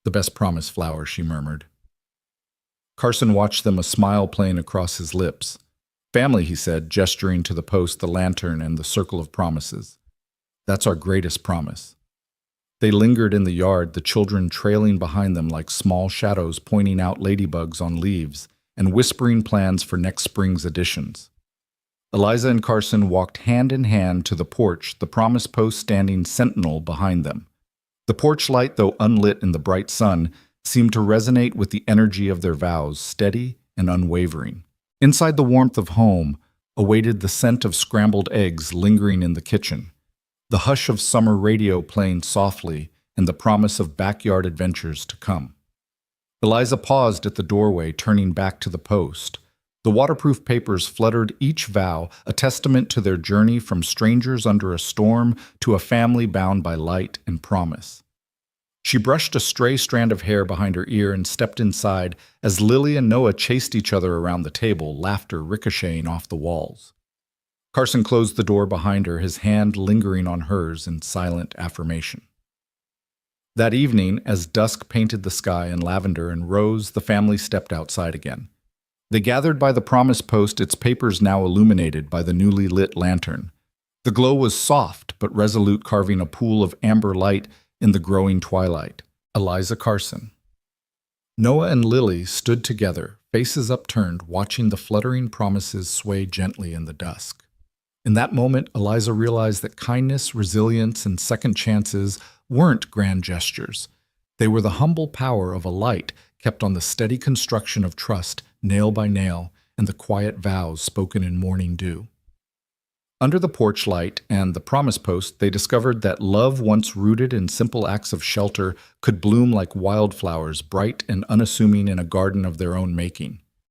"The best promise flower," she murmured. Carson watched them, a smile playing across his lips. "Family," he said, gesturing to the post, the lantern, and the circle of promises. That's our greatest promise. They lingered in the yard, the children trailing behind them like small shadows pointing out ladybugs on leaves and whispering plans for next spring's editions. Eliza and Carson walked hand in hand to the porch, the promise post standing sentinel behind them. The porch light, though unlit in the bright sun, seemed to resonate with the energy of their vows, steady and unwavering. Inside the warmth of home awaited the scent of scrambled eggs lingering in the kitchen, the hush of summer radio playing softly, and the promise of backyard adventures to come. Eliza paused at the doorway, turning back to the post. The waterproof papers fluttered each vow, a testament to their journey from strangers under a storm to a family bound by light and promise. She brushed a stray strand of hair behind her ear and stepped inside as Lily and Noah chased each other around the table, laughter ricocheting off the walls. Carson closed the door behind her, his hand lingering on hers in silent affirmation. That evening, as dusk painted the sky in lavender and rose, the family stepped outside again. They gathered by the promise post, its papers now illuminated by the newly lit lantern. The glow was soft but resolute, carving a pool of amber light in the growing twilight. Eliza Carson. Noah and Lily stood together, faces upturned, watching the fluttering promises sway gently in the dusk. In that moment, Eliza realized that kindness, resilience, and second chances weren't grand gestures. They were the humble power of a light kept on the steady construction of trust, nail by nail, and the quiet vows spoken in morning dew. Under the porch light and the promise post, they discovered that love once rooted in simple acts of shelter could bloom like wildflowers, bright and unassuming in a garden of their own making.